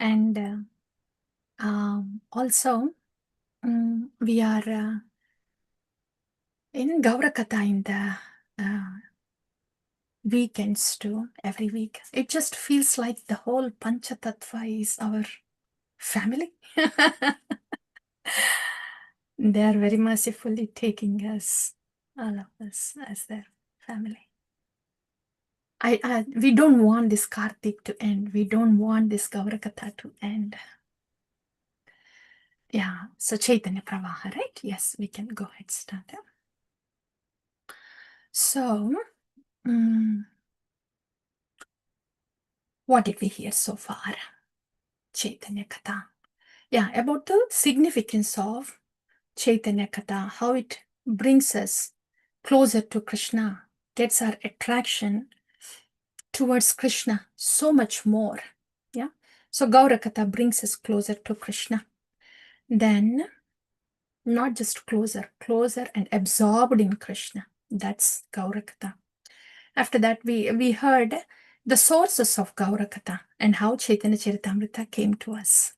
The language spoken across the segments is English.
And also, we are in Gaurakatha in the weekends too, every week. It just feels like the whole Panchatattva is our family. They are very mercifully taking us, all of us, as their family. We don't want this Kartik to end. We don't want this Gaurakatha to end. Yeah, so Chaitanya Pravaha, right? Yes, we can go ahead, start. So, what did we hear so far? Chaitanya Katha. Yeah, about the significance of Chaitanya Katha, how it brings us closer to Krishna, gets our attraction towards Krishna so much more. Yeah, so Gaurakatha brings us closer to Krishna. Then, not just closer and absorbed in Krishna. That's Gaurakatha. After that, we heard the sources of Gaurakatha and how Chaitanya Charitamrita came to us.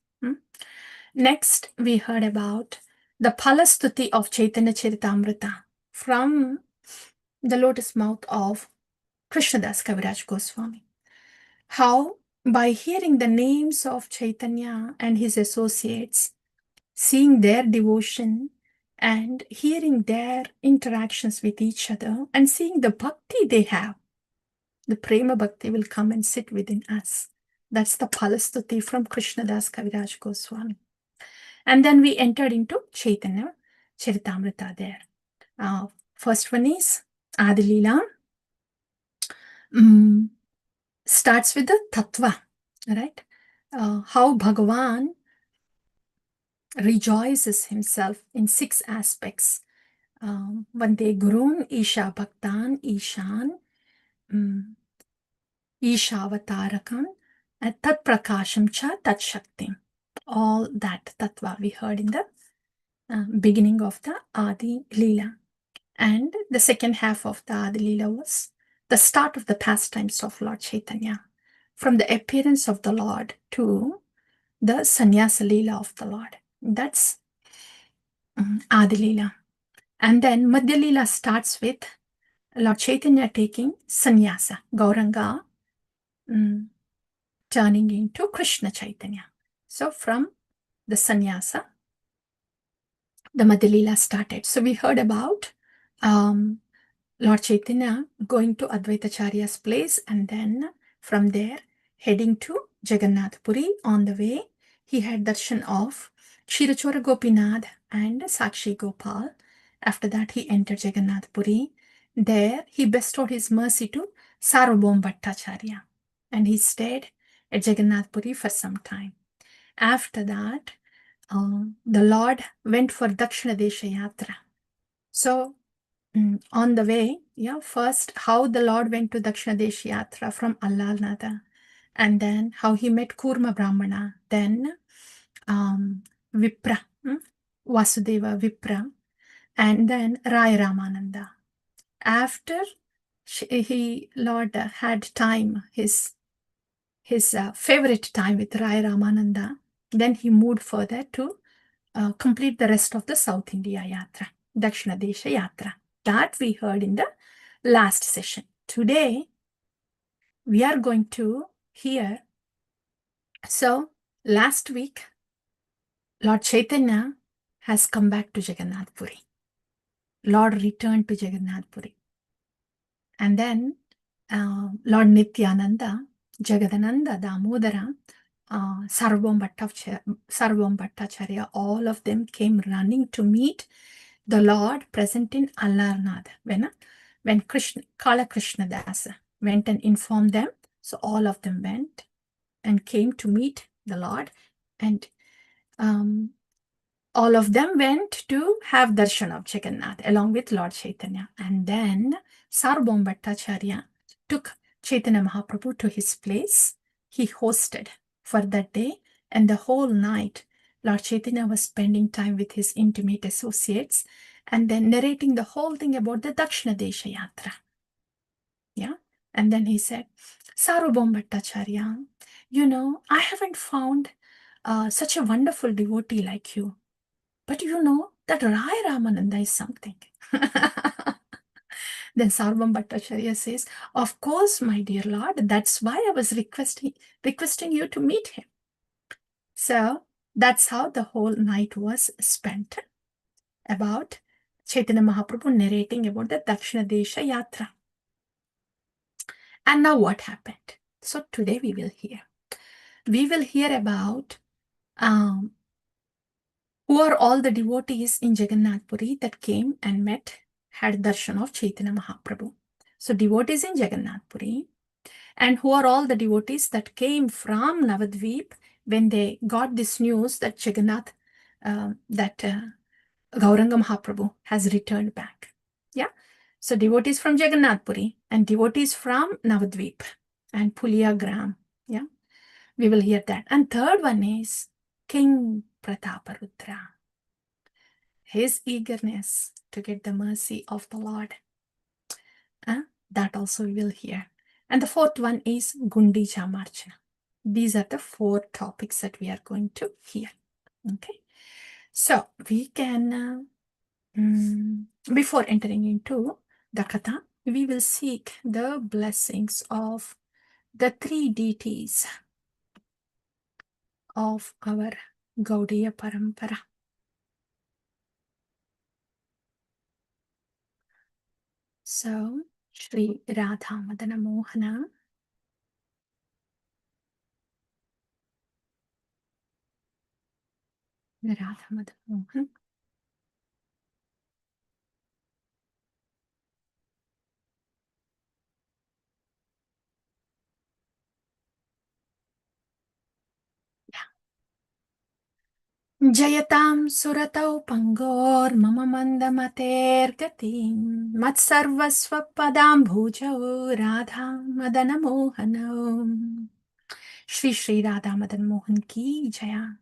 Next, we heard about the Phalastuti of Chaitanya Charitamrita from the lotus mouth of Krishnadas Kaviraj Goswami. How, by hearing the names of Chaitanya and his associates, seeing their devotion and hearing their interactions with each other and seeing the bhakti they have, the prema bhakti will come and sit within us. That's the Phalastuti from Krishnadas Kaviraj Goswami. And then we entered into Chaitanya Charitamrita there. First one is Adi Lila. Starts with the Tattva, right? How Bhagavan rejoices himself in 6 aspects. Vande Gurun, Isha Bhaktan, Ishan, Ishavatarakam, and Tat Prakasham Cha Tat Shaktim. All that Tattva we heard in the beginning of the Adi Lila. And the second half of the Adi Lila was the start of the pastimes of Lord Chaitanya, from the appearance of the Lord to the Sannyasa Lila of the Lord. That's Adi Lila. And then Madhya Lila starts with Lord Chaitanya taking sannyasa, Gauranga turning into Krishna Chaitanya. So from the sannyasa, the Madhya Lila started. So we heard about Lord Chaitanya going to Advaitacharya's place and then from there heading to Jagannath Puri. On the way, he had darshan of Kshirachora Gopinath and Sakshi Gopal. After that, he entered Jagannath Puri. There, he bestowed his mercy to Sarvabhauma Bhattacharya and he stayed at Jagannath Puri for some time. After that, the Lord went for Dakshina Desha Yatra. So, on the way, first how the Lord went to Dakshina Desha Yatra from Allalnada, and then how he met Kurma Brahmana, then Vipra, Vasudeva Vipra, and then Rai Ramananda. After Lord had time, his favorite time with Rai Ramananda, then he moved further to complete the rest of the South India Yatra, Dakshina Desha Yatra. That we heard in the last session. Today, we are going to hear. So, last week, Lord Chaitanya has come back to Jagannath Puri. Lord returned to Jagannath Puri. And then, Lord Nityananda, Jagadananda, Damodara, Sarvabhauma Bhattacharya, all of them came running to meet the Lord present in Allarnad. When Kala Krishna Dasa went and informed them, so all of them went and came to meet the Lord, and all of them went to have darshan of Jagannath along with Lord Chaitanya. And then Sarvabhauma Bhattacharya took Chaitanya Mahaprabhu to his place. He hosted for that day, and the whole night Lord Chaitanya was spending time with his intimate associates and then narrating the whole thing about the Dakshina Desha Yatra. Yeah. And then he said, Sarvabhauma Bhattacharya, I haven't found such a wonderful devotee like you. But that Rai Ramananda is something. Then Sarvam Bhattacharya says, of course, my dear Lord, that's why I was requesting you to meet him. So that's how the whole night was spent, about Chaitanya Mahaprabhu narrating about the Dakshina Desha Yatra. And now what happened? So today we will hear about who are all the devotees in Jagannath Puri that came and had darshan of Chaitanya Mahaprabhu. So devotees in Jagannath Puri, and who are all the devotees that came from Navadvip when they got this news that Gauranga Mahaprabhu has returned back. Yeah. So devotees from Jagannath Puri and devotees from Navadvip and Puliagram. Yeah. We will hear that. And third one is King Prataparudra. His eagerness to get the mercy of the Lord. That also we will hear. And the fourth one is Gundicha Marchana. These are the 4 topics that we are going to hear. Okay. So we can, before entering into the Katha, we will seek the blessings of the 3 deities of our Gaudiya Parampara. So, Shri Radha Madana Mohana, Radha Madana Mohan, Jayatam Suratau Pangor Mama Mandamater Gatim Matsarvasva Padam Bhujao Radha Madana Mohana. Shri Shri Radha Madan Mohan ki Jaya.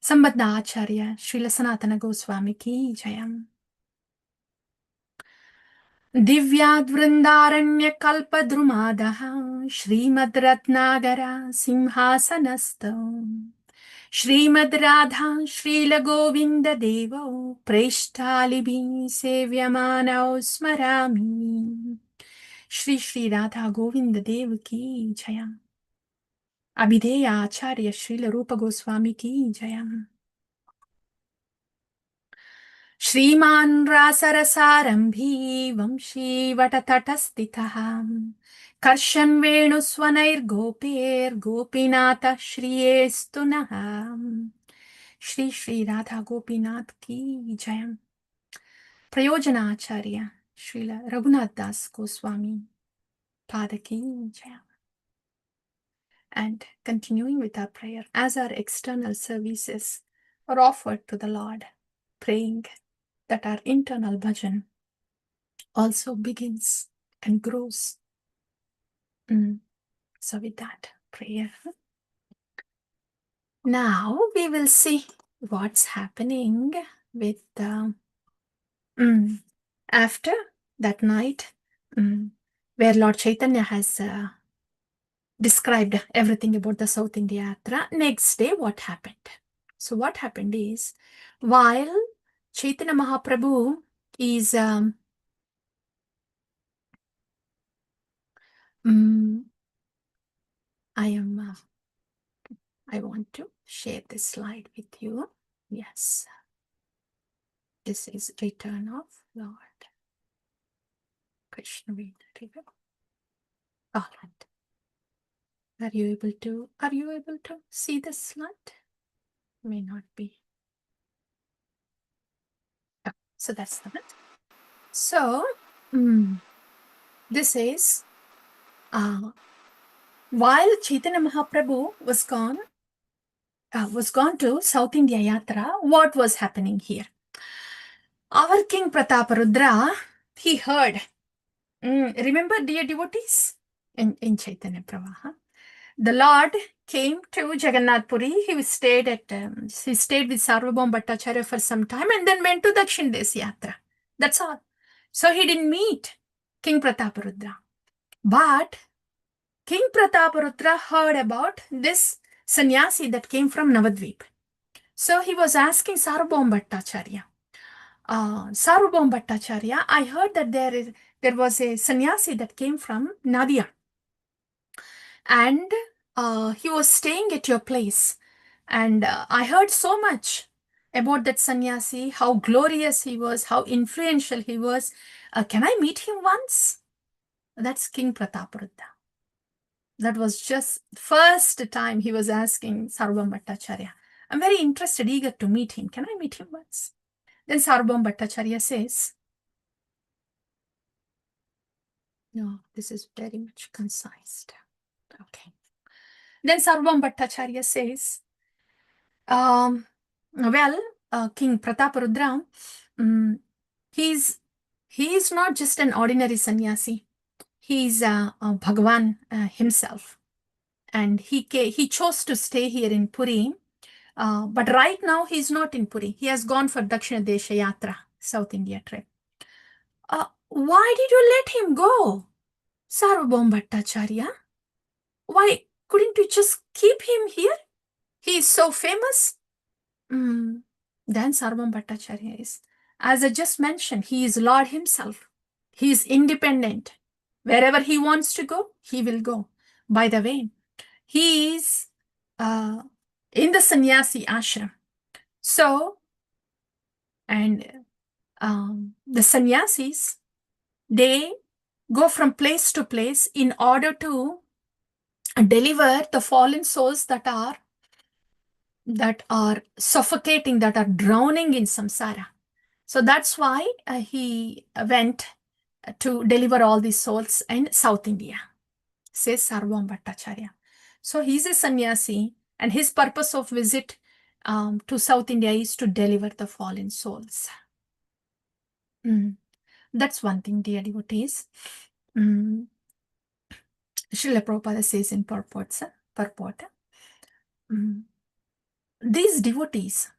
Sambandha Acharya Srila Sanatana Goswami ki Jaya. Divyadvrindaranya Kalpadrumadaha Srimad Ratnagara Simhasanastam Srimad Radha Srila Govinda Devo Preshtalibi Sevyamanao Smarami. Shri Shri Radha Govinda Dev ki Jaya. Abhideya Acharya Srila Rupa Goswami ki Jaya. Shriman Rasarasarambhi Vamshi Vatatatastitaham Karshan Venuswanair Gopir Gopinata Shriyestunaham. Shri Shri Radha Gopinath ki Jayam. Prayojana Acharya Srila Raghunath Das Goswami Pada ki Jayam. And continuing with our prayer, as our external services are offered to the Lord, praying that our internal bhajan also begins and grows. So with that prayer, now we will see what's happening with after that night where Lord Chaitanya has described everything about the South India Yatra. Next day, what happened? So what happened is, while Chaitanya Mahaprabhu is I want to share this slide with you. Yes. This is Return of Lord Krishna River. All right. Are you able to see this slide? May not be. Oh, so that's the one. So this is while Chaitanya Mahaprabhu was gone to South India Yatra, what was happening here? Our King Prataparudra, he heard. Remember, dear devotees, in Chaitanya Pravaham, the Lord came to Jagannath Puri. He stayed with Sarvabhauma Bhattacharya for some time and then went to Dakshin Des Yatra. That's all. So he didn't meet King Prataparudra. But King Prataparudra heard about this sannyasi that came from Navadvip. So he was asking Sarvabhauma Bhattacharya, Sarvabhauma Bhattacharya, I heard that there was a sannyasi that came from Nadia, and he was staying at your place. And I heard so much about that sannyasi, how glorious he was, how influential he was. Can I meet him once? That's King Prataparudra. That was just first time he was asking Sarvabhauma Bhattacharya. I'm very interested, eager to meet him. Can I meet him once? Then Sarvabhauma Bhattacharya says, no, this is very much concised. Okay. Then Sarvabhauma Bhattacharya says, King Prataparudra, he's not just an ordinary sannyasi. He's Bhagavan himself. And he chose to stay here in Puri. But right now he's not in Puri. He has gone for Dakshina Desha Yatra, South India trip. Why did you let him go, Sarvabhauma Bhattacharya? Why couldn't you just keep him here? He is so famous. Then Sarvabhauma Bhattacharya is, as I just mentioned, he is Lord himself. He is independent. Wherever he wants to go, he will go. By the way, he is in the sannyasi ashram. So, and the sannyasis, they go from place to place in order to deliver the fallen souls that are suffocating, that are drowning in samsara. So that's why he went to deliver all these souls in South India, says Sarvabhauma Bhattacharya. So he's a sannyasi, and his purpose of visit to South India is to deliver the fallen souls. That's one thing, dear devotees. Srila Prabhupada says in purport, these devotees,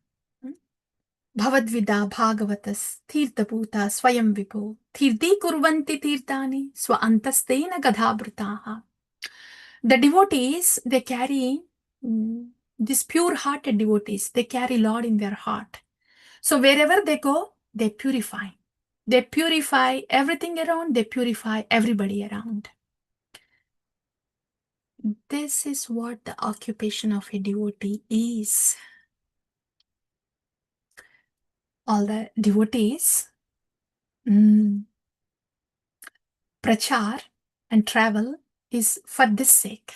Bhavadvida Bhagavatas Tirthabhuta Swayam Vibho Tirthi Kurvanti Tirthani Swa Antastena Gadhabrataha. The devotees, they carry, these pure-hearted devotees, they carry Lord in their heart. So wherever they go, they purify. They purify everything around, they purify everybody around. This is what the occupation of a devotee is. All the devotees, prachar and travel is for this sake.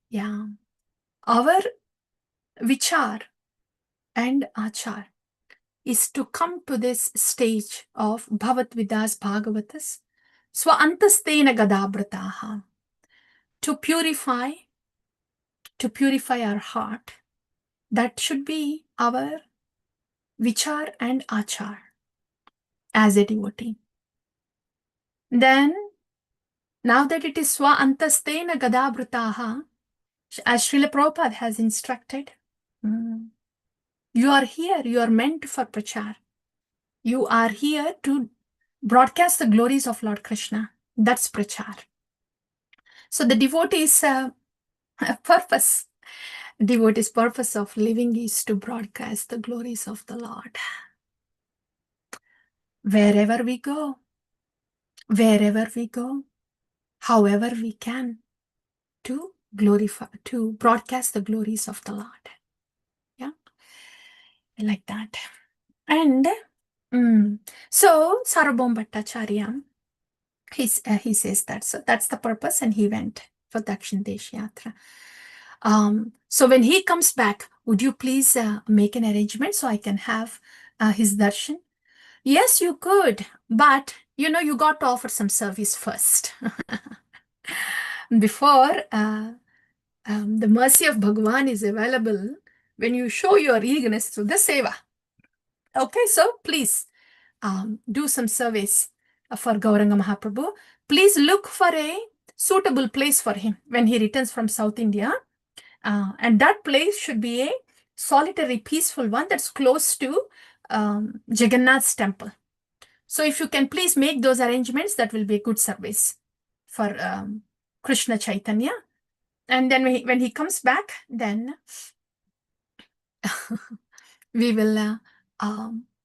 Yeah. Our vichar and achar is to come to this stage of Bhavatvidas Bhagavatas Swa Antastena Gadabrataha, to purify our heart. That should be our vichar and achar as a devotee. Then, now that it is Swa Antastena Gadabrataha, as Srila Prabhupada has instructed, you are here, you are meant for prachar. You are here to broadcast the glories of Lord Krishna. That's prachar. So the devotee's purpose of living is to broadcast the glories of the Lord. Wherever we go, however we can, to broadcast the glories of the Lord. Yeah, like that. And so Sarvabhauma Bhattacharya, he says that. So that's the purpose, and he went for Dakshin Desh Yatra. So when he comes back, would you please make an arrangement so I can have his darshan? Yes, you could, but you got to offer some service first. Before the mercy of Bhagavan is available, when you show your eagerness to the seva. Okay, so please do some service for Gauranga Mahaprabhu. Please look for a suitable place for him when he returns from South India. And that place should be a solitary, peaceful one that's close to Jagannath's temple. So if you can please make those arrangements, that will be a good service for Krishna Chaitanya. And then when he comes back, then we will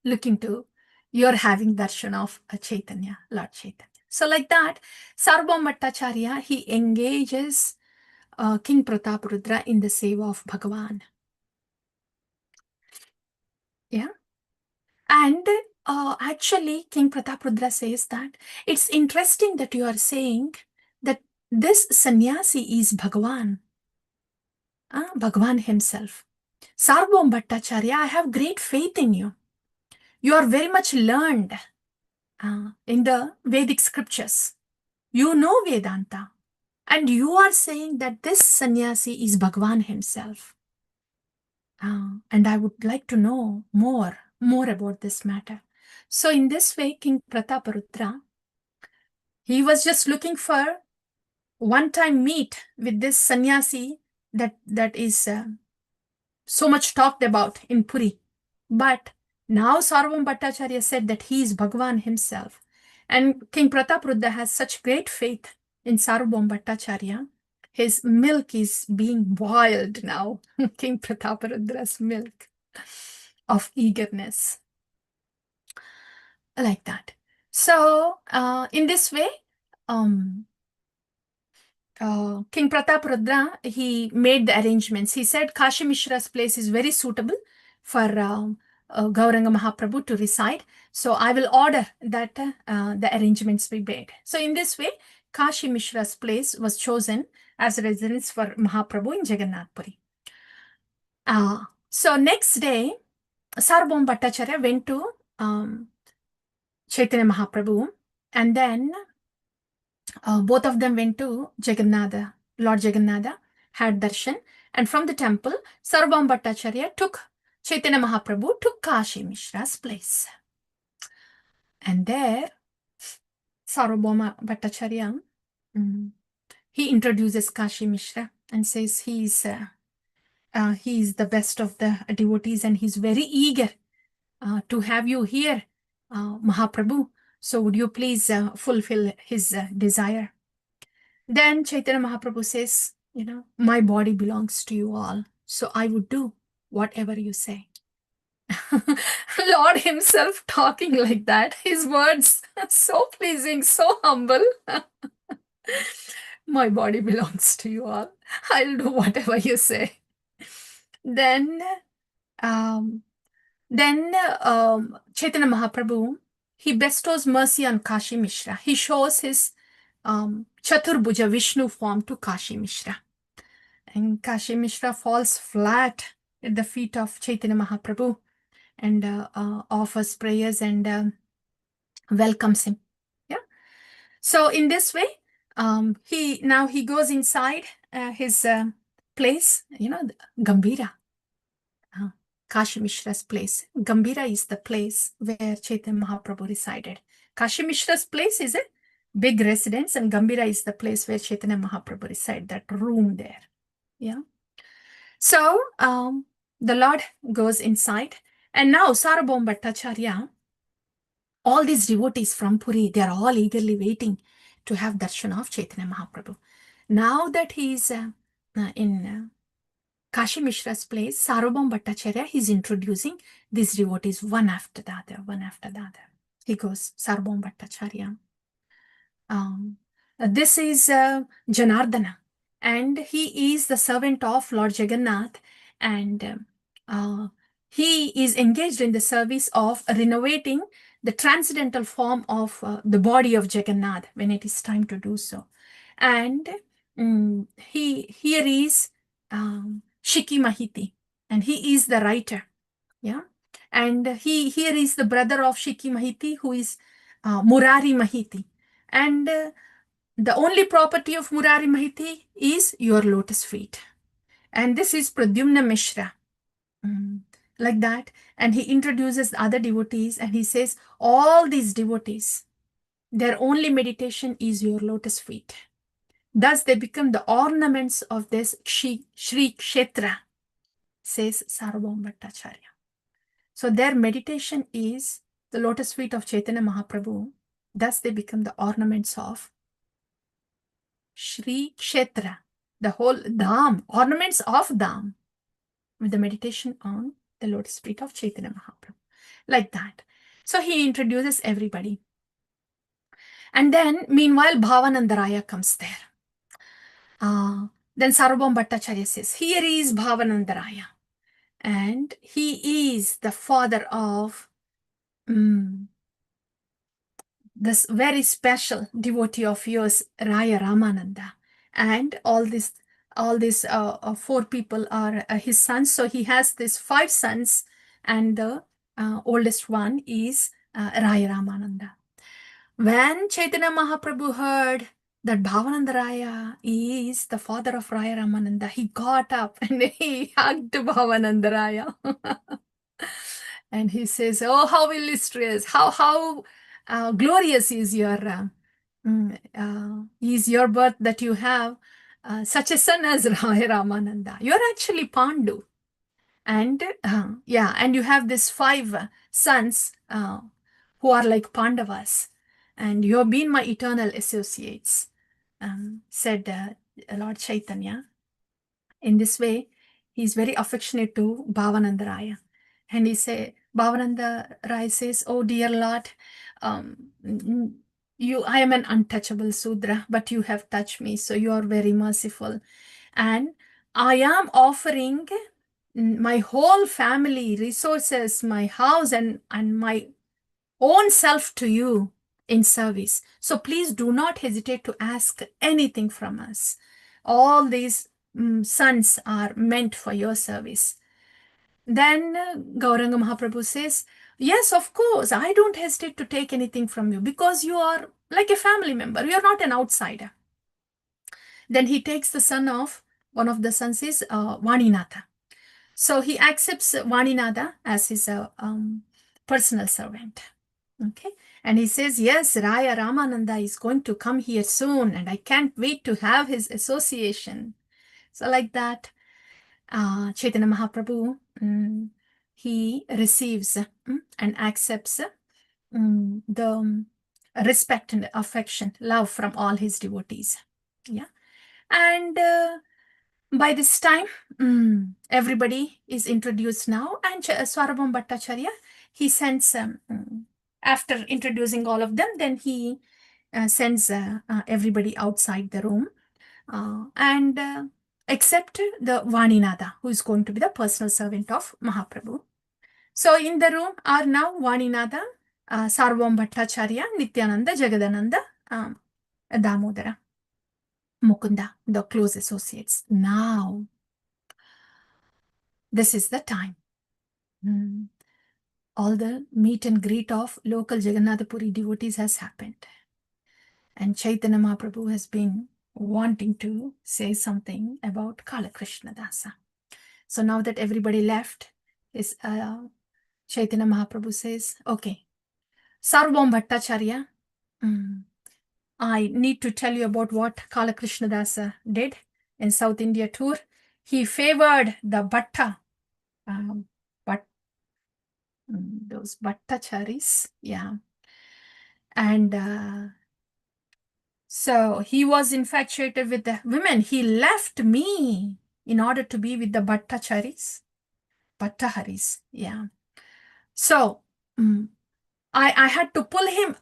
look into your having darshan of Chaitanya, Lord Chaitanya. So like that, Sarvabhauma Bhattacharya, he engages King Prataparudra in the seva of Bhagavan. Yeah. And actually, King Prataparudra says that it's interesting that you are saying that this sannyasi is Bhagavan, Bhagavan himself. Sarvabhauma Bhattacharya, I have great faith in you. You are very much learned in the Vedic scriptures. You know Vedanta. And you are saying that this sannyasi is Bhagavan himself. And I would like to know more about this matter. So in this way, King Prataparudra, he was just looking for one-time meet with this sannyasi that is so much talked about in Puri. But now Sarvabhauma Bhattacharya said that he is Bhagavan himself. And King Prataparudra has such great faith in Sarvabhauma Bhattacharya. His milk is being boiled now. King Prataparudra's milk of eagerness. Like that. So, in this way, King Prataparudra, he made the arrangements. He said Kashi Mishra's place is very suitable for Gauranga Mahaprabhu to reside. So I will order that the arrangements be made. So in this way, Kashi Mishra's place was chosen as a residence for Mahaprabhu in Jagannath Puri. So next day, Sarvabhauma Bhattacharya went to Chaitanya Mahaprabhu, and then both of them went to Jagannatha, Lord Jagannatha, had darshan, and from the temple, Sarvabhauma Bhattacharya took Chaitanya Mahaprabhu to Kashi Mishra's place. And there, Sarvabhauma Bhattacharya, he introduces Kashi Mishra and says he is the best of the devotees and he's very eager to have you here, Mahaprabhu. So would you please fulfill his desire? Then Chaitanya Mahaprabhu says, my body belongs to you all. So I would do whatever you say. Lord himself talking like that. His words so pleasing, so humble. My body belongs to you all. I'll do whatever you say. Then Chaitanya Mahaprabhu, he bestows mercy on Kashi Mishra. He shows his Chaturbhuja Vishnu form to Kashi Mishra. And Kashi Mishra falls flat at the feet of Chaitanya Mahaprabhu and offers prayers and welcomes him. Yeah. So in this way, he goes inside his place, Gambira. Kashi Mishra's place. Gambira is the place where Chaitanya Mahaprabhu resided. Kashi Mishra's place is a big residence and Gambira is the place where Chaitanya Mahaprabhu resided, that room there. Yeah. So the Lord goes inside and now Sarvabhauma Bhattacharya, all these devotees from Puri, they are all eagerly waiting to have darshan of Chaitanya Mahaprabhu. Now that he is in Kashi Mishra's place, Sarvabhauma Bhattacharya, he's introducing these devotees one after the other, one after the other. He goes, Sarvabhauma Bhattacharya. This is Janardana, and he is the servant of Lord Jagannath, and he is engaged in the service of renovating the transcendental form of the body of Jagannath when it is time to do so. And here is Shiki Mahiti, and he is the writer. Yeah. And here is the brother of Shiki Mahiti, who is Murari Mahiti. And the only property of Murari Mahiti is your lotus feet. And this is Pradyumna Mishra. Like that. And he introduces the other devotees and he says, all these devotees, their only meditation is your lotus feet. Thus they become the ornaments of this Shri Kshetra, says Sarvabhauma Bhattacharya. So their meditation is the lotus feet of Chaitanya Mahaprabhu. Thus they become the ornaments of Shri Kshetra, the whole Dham, ornaments of Dham, with the meditation on the lotus feet of Chaitanya Mahaprabhu. Like that. So he introduces everybody. And then, meanwhile, Bhavanandaraya comes there. Then Sarvabhauma Bhattacharya says, here is Bhavanandaraya. And he is the father of this very special devotee of yours, Raya Ramananda. And all these four people are his sons. So he has these 5 sons, and the oldest one is Raya Ramananda. When Chaitanya Mahaprabhu heard that Bhavananda Raya is the father of Raya Ramananda, he got up and he hugged Bhavananda Raya. And he says, oh, how illustrious, how glorious is your birth that you have such a son as Raya Ramananda. You're actually Pandu. And and you have these 5 sons who are like Pandavas. And you have been my eternal associates, said Lord Chaitanya. In this way, he is very affectionate to Bhavananda Raya. And Bhavananda Raya says, oh dear Lord, I am an untouchable Sudra, but you have touched me, so you are very merciful. And I am offering my whole family, resources, my house, and my own self to you in service. So please do not hesitate to ask anything from us. All these sons are meant for your service. Then Gauranga Mahaprabhu says, yes, of course, I don't hesitate to take anything from you because you are like a family member. You are not an outsider. Then he takes the son of, one of the sons is Vaninatha. So he accepts Vaninatha as his personal servant. Okay. And he says, yes, Raya Ramananda is going to come here soon, and I can't wait to have his association. So like that, Chaitanya Mahaprabhu, he receives and accepts the respect and affection, love from all his devotees. Yeah. And by this time, everybody is introduced now, and Sarvabhauma Bhattacharya, he sends, after introducing all of them, then he sends everybody outside the room, and except the Vaninatha, who is going to be the personal servant of Mahaprabhu. So in the room are now Vaninatha, Sarvabhauma Bhattacharya, Nityananda, Jagadananda, Damodara, Mukunda, the close associates. Now, this is the time. All the meet and greet of local Jagannath Puri devotees has happened. And Chaitanya Mahaprabhu has been wanting to say something about Kala Krishna Dasa. So now that everybody left, Chaitanya Mahaprabhu says, okay, Sarvabhauma Bhattacharya, I need to tell you about what Kala Krishna Dasa did in South India tour. He favored the Bhatta, those Bhattacharis, yeah. And so he was infatuated with the women. He left me in order to be with the Bhattacharis, Bhattaharis, yeah. So I had to pull him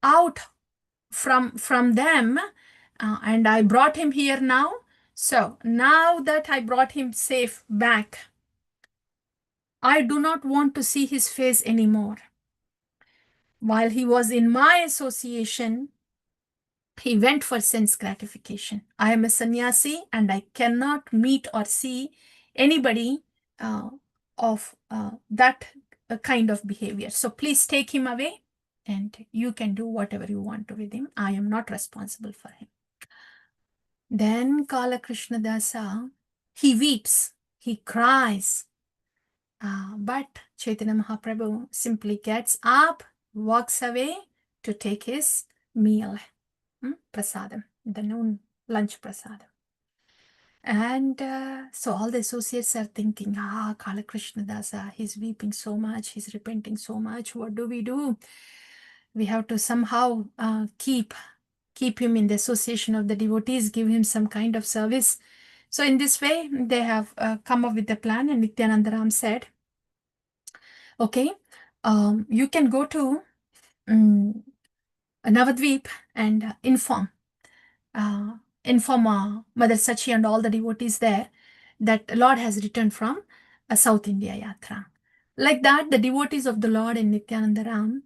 out from them, and I brought him here now. So now that I brought him safe back, I do not want to see his face anymore. While he was in my association, he went for sense gratification. I am a sannyasi and I cannot meet or see anybody of that kind of behavior. So please take him away and you can do whatever you want to with him. I am not responsible for him. Then Kala Krishna Dasa, he weeps, he cries. But Chaitanya Mahaprabhu simply gets up, walks away to take his meal, prasadam, the noon lunch prasadam. And so all the associates are thinking, Kala Krishna Dasa, he's weeping so much, he's repenting so much. What do? We have to somehow keep keep him in the association of the devotees, give him some kind of service. So in this way, they have come up with a plan, and Nityanandaram said, okay, you can go to Navadvip and inform Mother Sachi and all the devotees there that Lord has returned from a South India yatra. Like that, the devotees of the Lord in Nityanandaram,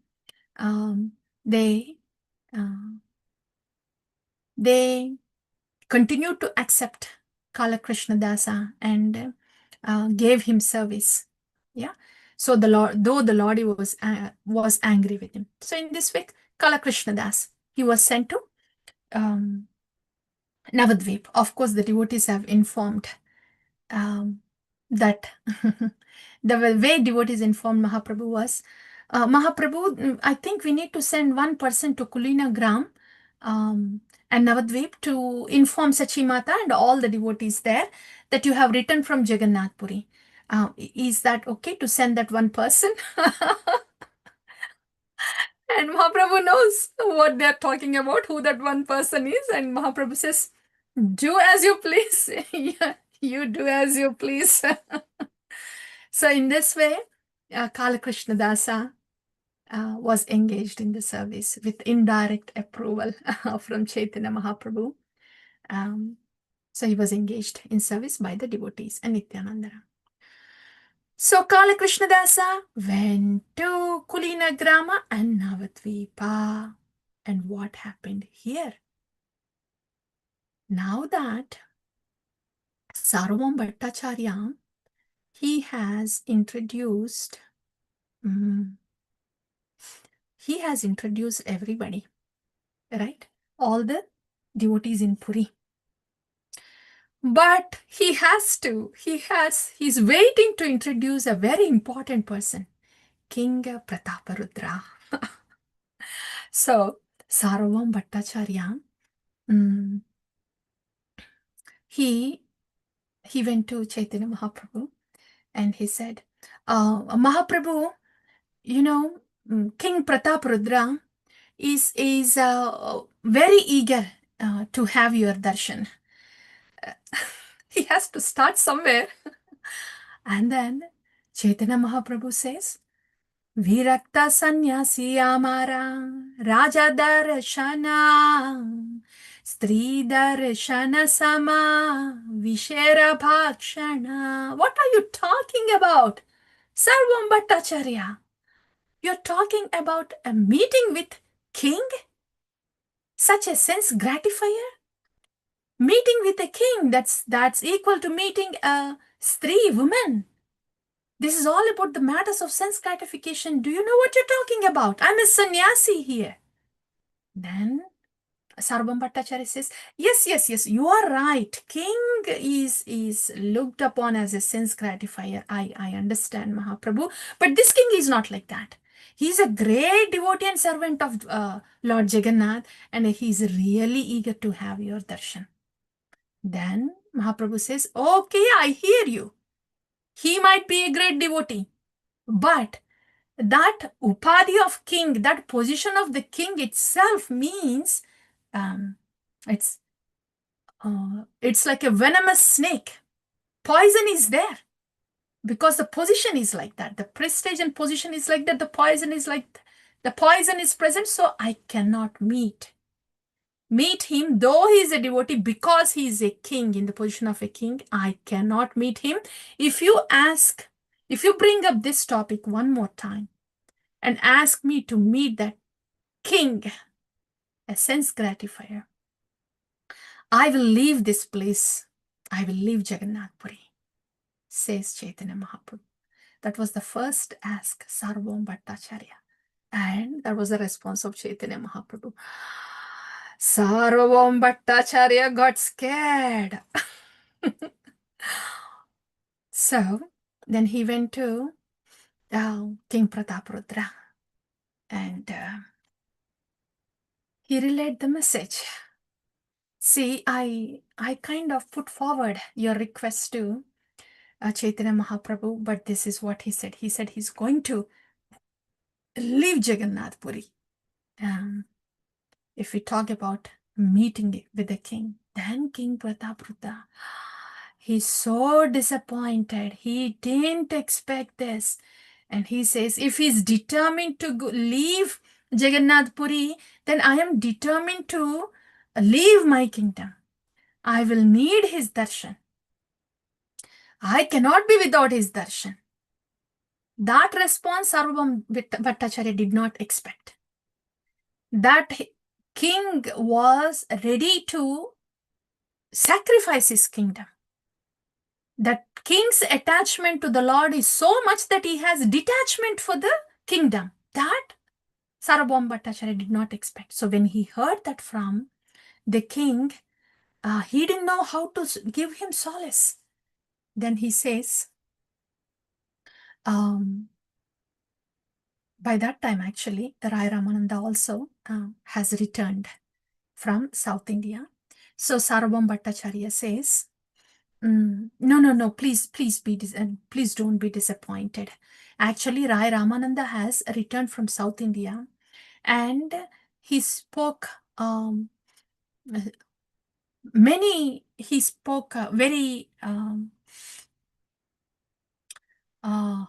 they continued to accept Kala Krishna Dasa and gave him service. Yeah. So the Lord, though the Lord was angry with him. So in this way, Kala Krishna Das, he was sent to Navadvip. Of course, the devotees have informed that the way devotees informed Mahaprabhu was, Mahaprabhu, I think we need to send one person to Kulina Gram and Navadvip to inform Sachi Mata and all the devotees there that you have returned from Jagannath Puri. Is that okay to send that one person? And Mahaprabhu knows what they're talking about, who that one person is. And Mahaprabhu says, do as you please. Yeah, you do as you please. So in this way, Kala Krishna Dasa was engaged in the service with indirect approval from Chaitanya Mahaprabhu. So he was engaged in service by the devotees and Nityananda. So Kala Krishna Dasa went to Kulina Grama and Navadvipa. And what happened here? Now that Sarvam Bhattacharya, he has introduced everybody, right? All the devotees in Puri. But he's waiting to introduce a very important person, King Prataparudra. So, Sarvam Bhattacharya, he went to Chaitanya Mahaprabhu and he said, Mahaprabhu, you know, King Prataparudra is very eager to have your darshan. He has to start somewhere. And then Chaitanya Mahaprabhu says, Virakta Sanyasi Amara Raja Darshana Stri Darshana Sama Vishera Bhakshana. What are you talking about, Sarvam Bhattacharya? You're talking about a meeting with king? Such a sense gratifier? Meeting with a king, that's equal to meeting a Stri woman. This is all about the matters of sense gratification. Do you know what you're talking about? I'm a sannyasi here. Then Sarvam Bhattacharya says, yes, you are right. King is looked upon as a sense gratifier. I understand, Mahaprabhu. But this king is not like that. He's a great devotee and servant of Lord Jagannath, and he's really eager to have your darshan. Then Mahaprabhu says, okay, I hear you. He might be a great devotee, but that upadhi of king, that position of the king itself means it's like a venomous snake. Poison is there because the position is like that. The prestige and position is like that. The poison is present. So I cannot meet him, though he is a devotee, because he is a king, in the position of a king. I cannot meet him. If you bring up this topic one more time and ask me to meet that king, a sense gratifier, I will leave this place. I will leave Jagannath Puri, says Chaitanya Mahaprabhu. That was the first ask, Sarvam Bhattacharya. And that was the response of Chaitanya Mahaprabhu. Sarvam Bhattacharya got scared. So then he went to King Prataparudra and he relayed the message. See, I kind of put forward your request to Chaitanya Mahaprabhu, but this is what he said. He said he's going to leave Jagannath Puri. If we talk about meeting with the king. Then King Prataparudra, he's so disappointed. He didn't expect this. And he says, if he's determined to leave Jagannath Puri, then I am determined to leave my kingdom. I will need his darshan. I cannot be without his darshan. That response Sarvabhauma Bhattacharya did not expect. That king was ready to sacrifice his kingdom. That king's attachment to the Lord is so much that he has detachment for the kingdom. That Sarvabhauma Bhattacharya did not expect. So when he heard that from the king, he didn't know how to give him solace. Then he says, by that time actually, Rai Ramananda also has returned from South India. So Sarvabhauma Bhattacharya says, no, please don't be disappointed. Actually, Rai Ramananda has returned from South India, and he spoke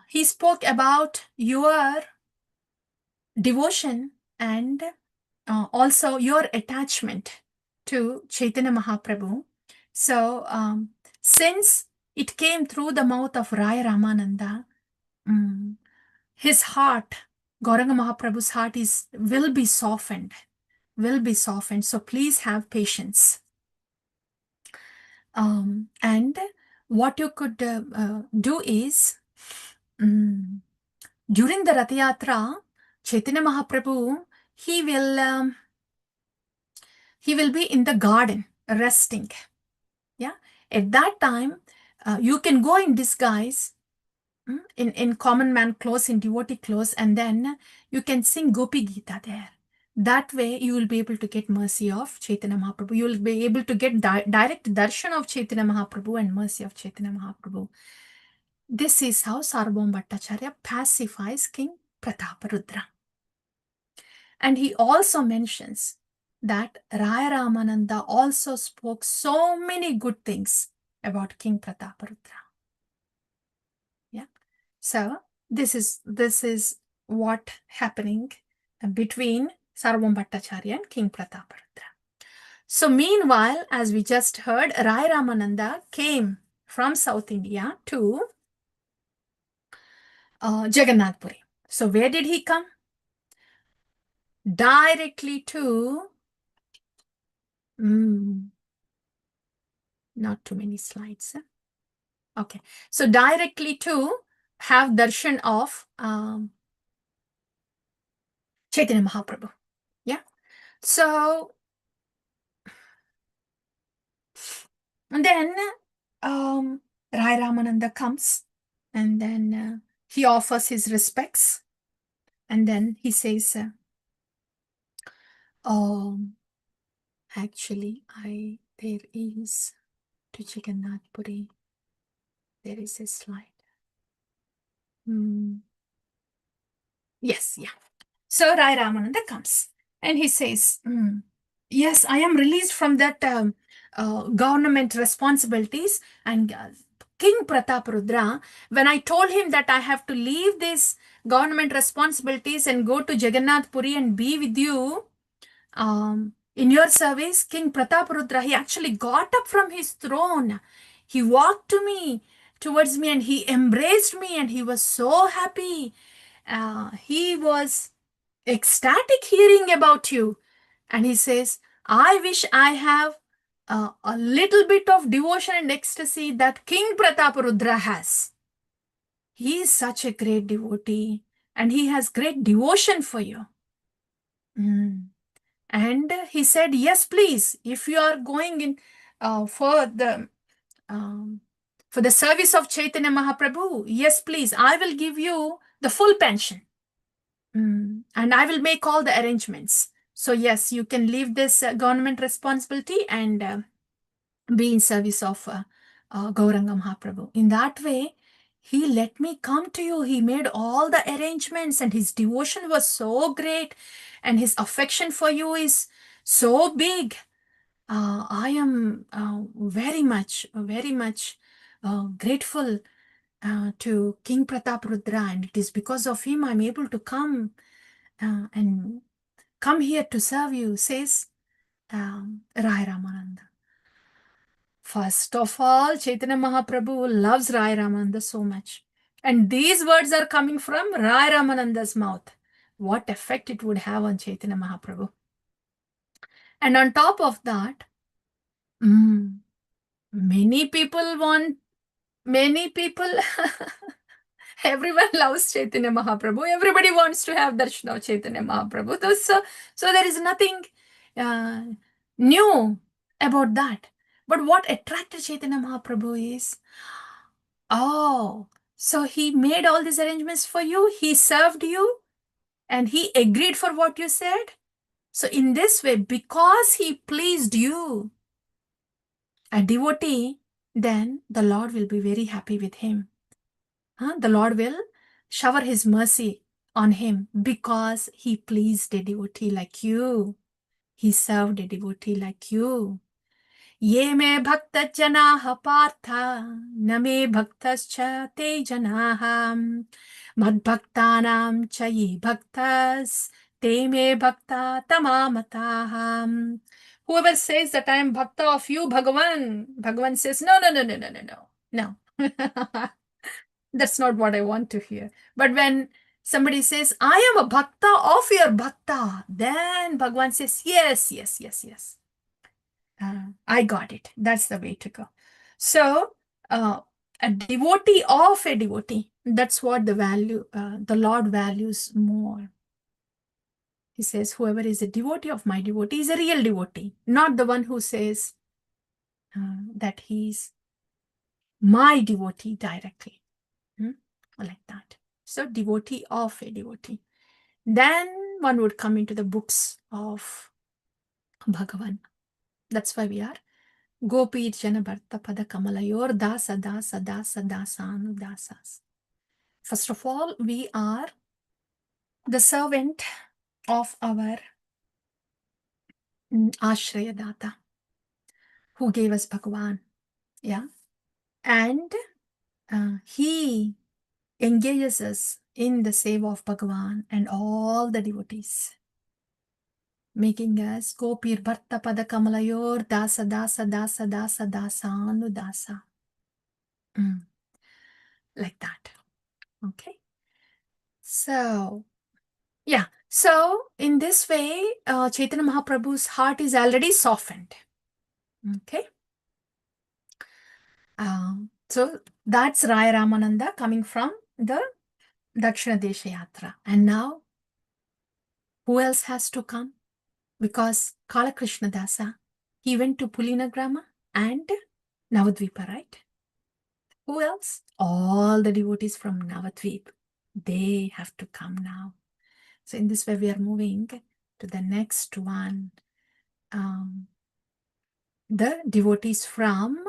he spoke about your devotion and also your attachment to Chaitanya Mahaprabhu. So since it came through the mouth of Rai Ramananda, his heart, Gauranga Mahaprabhu's heart will be softened. So please have patience. And what you could do is, during the Rath Yatra, Chaitanya Mahaprabhu, he will be in the garden resting. Yeah, at that time, you can go in disguise, in common man clothes, in devotee clothes, and then you can sing Gopi Gita there. That way, you will be able to get mercy of Chaitanya Mahaprabhu. You will be able to get direct darshan of Chaitanya Mahaprabhu and mercy of Chaitanya Mahaprabhu. This is how Sarvabhauma Bhattacharya pacifies King Prataparudra. And he also mentions that Rai Ramananda also spoke so many good things about King Prataparudra. Yeah. So this is what happening between Sarvabhauma Bhattacharya and King Prataparudra. So meanwhile, as we just heard, Rai Ramananda came from South India to Jagannath Puri. So where did he come? Directly to, not too many slides. Okay, so directly to have darshan of Chaitanya Mahaprabhu. Yeah, so and then Rai Ramananda comes, and then he offers his respects, and then he says, actually, there is to Jagannath Puri, there is a slide. Yes, yeah. So Rai Ramananda comes and he says, yes, I am released from that government responsibilities. And King Prataparudra, when I told him that I have to leave these government responsibilities and go to Jagannath Puri and be with you in your service, King Prataparudra, he actually got up from his throne. He walked towards me and he embraced me and he was so happy. He was ecstatic hearing about you. And he says, I wish I have a little bit of devotion and ecstasy that King Prataparudra has. He is such a great devotee and he has great devotion for you. And he said, yes, please, if you are going in for the service of Chaitanya Mahaprabhu, yes, please, I will give you the full pension. And I will make all the arrangements. So yes, you can leave this government responsibility and be in service of Gauranga Mahaprabhu. In that way, he let me come to you. He made all the arrangements and his devotion was so great and his affection for you is so big I am very much grateful to King Pratap Rudra, and it is because of him I'm able to come and come here to serve you, says Rai Ramananda. First of all, Chaitanya Mahaprabhu loves Rai Ramananda so much. And these words are coming from Rai Ramananda's mouth. What effect it would have on Chaitanya Mahaprabhu. And on top of that, many people, everyone loves Chaitanya Mahaprabhu. Everybody wants to have darshan of Chaitanya Mahaprabhu. So there is nothing new about that. But what attracted Chaitanya Mahaprabhu is, oh, so he made all these arrangements for you, he served you, and he agreed for what you said. So in this way, because he pleased you, a devotee, then the Lord will be very happy with him. The Lord will shower his mercy on him because he pleased a devotee like you. He served a devotee like you. ये मे भक्त जनाः पार्थ न मे भक्तश्च ते जनाः मद्भक्तानां च ये भक्तस् te me bhakta tamamataha. Whoever says that I am bhakta of you, Bhagavan says, no. That's not what I want to hear. But when somebody says, I am a bhakta of your bhakta, then Bhagavan says, yes. I got it. That's the way to go. So, a devotee of a devotee, that's what the Lord values more. He says, whoever is a devotee of my devotee is a real devotee, not the one who says that he's my devotee directly. Like that. So, devotee of a devotee. Then one would come into the books of Bhagavan. That's why we are Gopi Jana Bharta Pada Kamalayor Dasa Dasa Dasa Dasa Anu Dasas. First of all, we are the servant of our Ashrayadata, who gave us Bhagavan. Yeah. And he engages us in the seva of Bhagavan and all the devotees, making us Gopir Bharta Pada Kamalayor Dasa Dasa Dasa Dasa Dasa Anu Dasa. Like that. Okay. So, yeah. So, in this way, Chaitanya Mahaprabhu's heart is already softened. Okay. So, that's Raya Ramananda coming from the Dakshina Desha Yatra. And now, who else has to come? Because Kala Krishna Dasa, he went to Pulinagrama and Navadvipa, right? Who else? All the devotees from Navadvip. They have to come now. So in this way, we are moving to the next one. The devotees from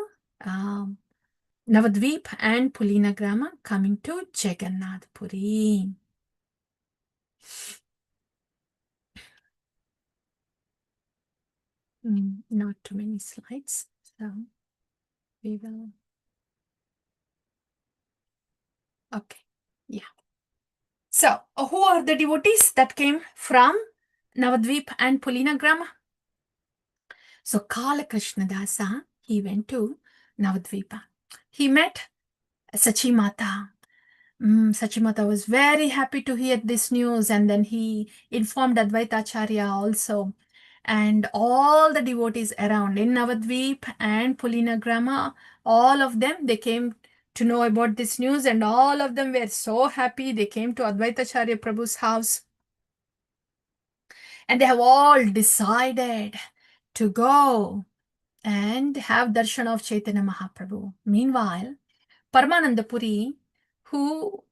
Navadvip and Pulinagrama coming to Jagannath Puri. Not too many slides, so we will. Okay, yeah. So, who are the devotees that came from Navadvip and Pulinagrama? So, Kala Krishna Dasa, he went to Navadvipa. He met Sachimata. Sachimata was very happy to hear this news, and then he informed Advaitacharya also. And all the devotees around in Navadvip and Pulinagrama, all of them, they came to know about this news, and all of them were so happy. They came to Advaitacharya Prabhu's house, and they have all decided to go and have darshan of Chaitanya Mahaprabhu. Meanwhile, Paramananda Puri, who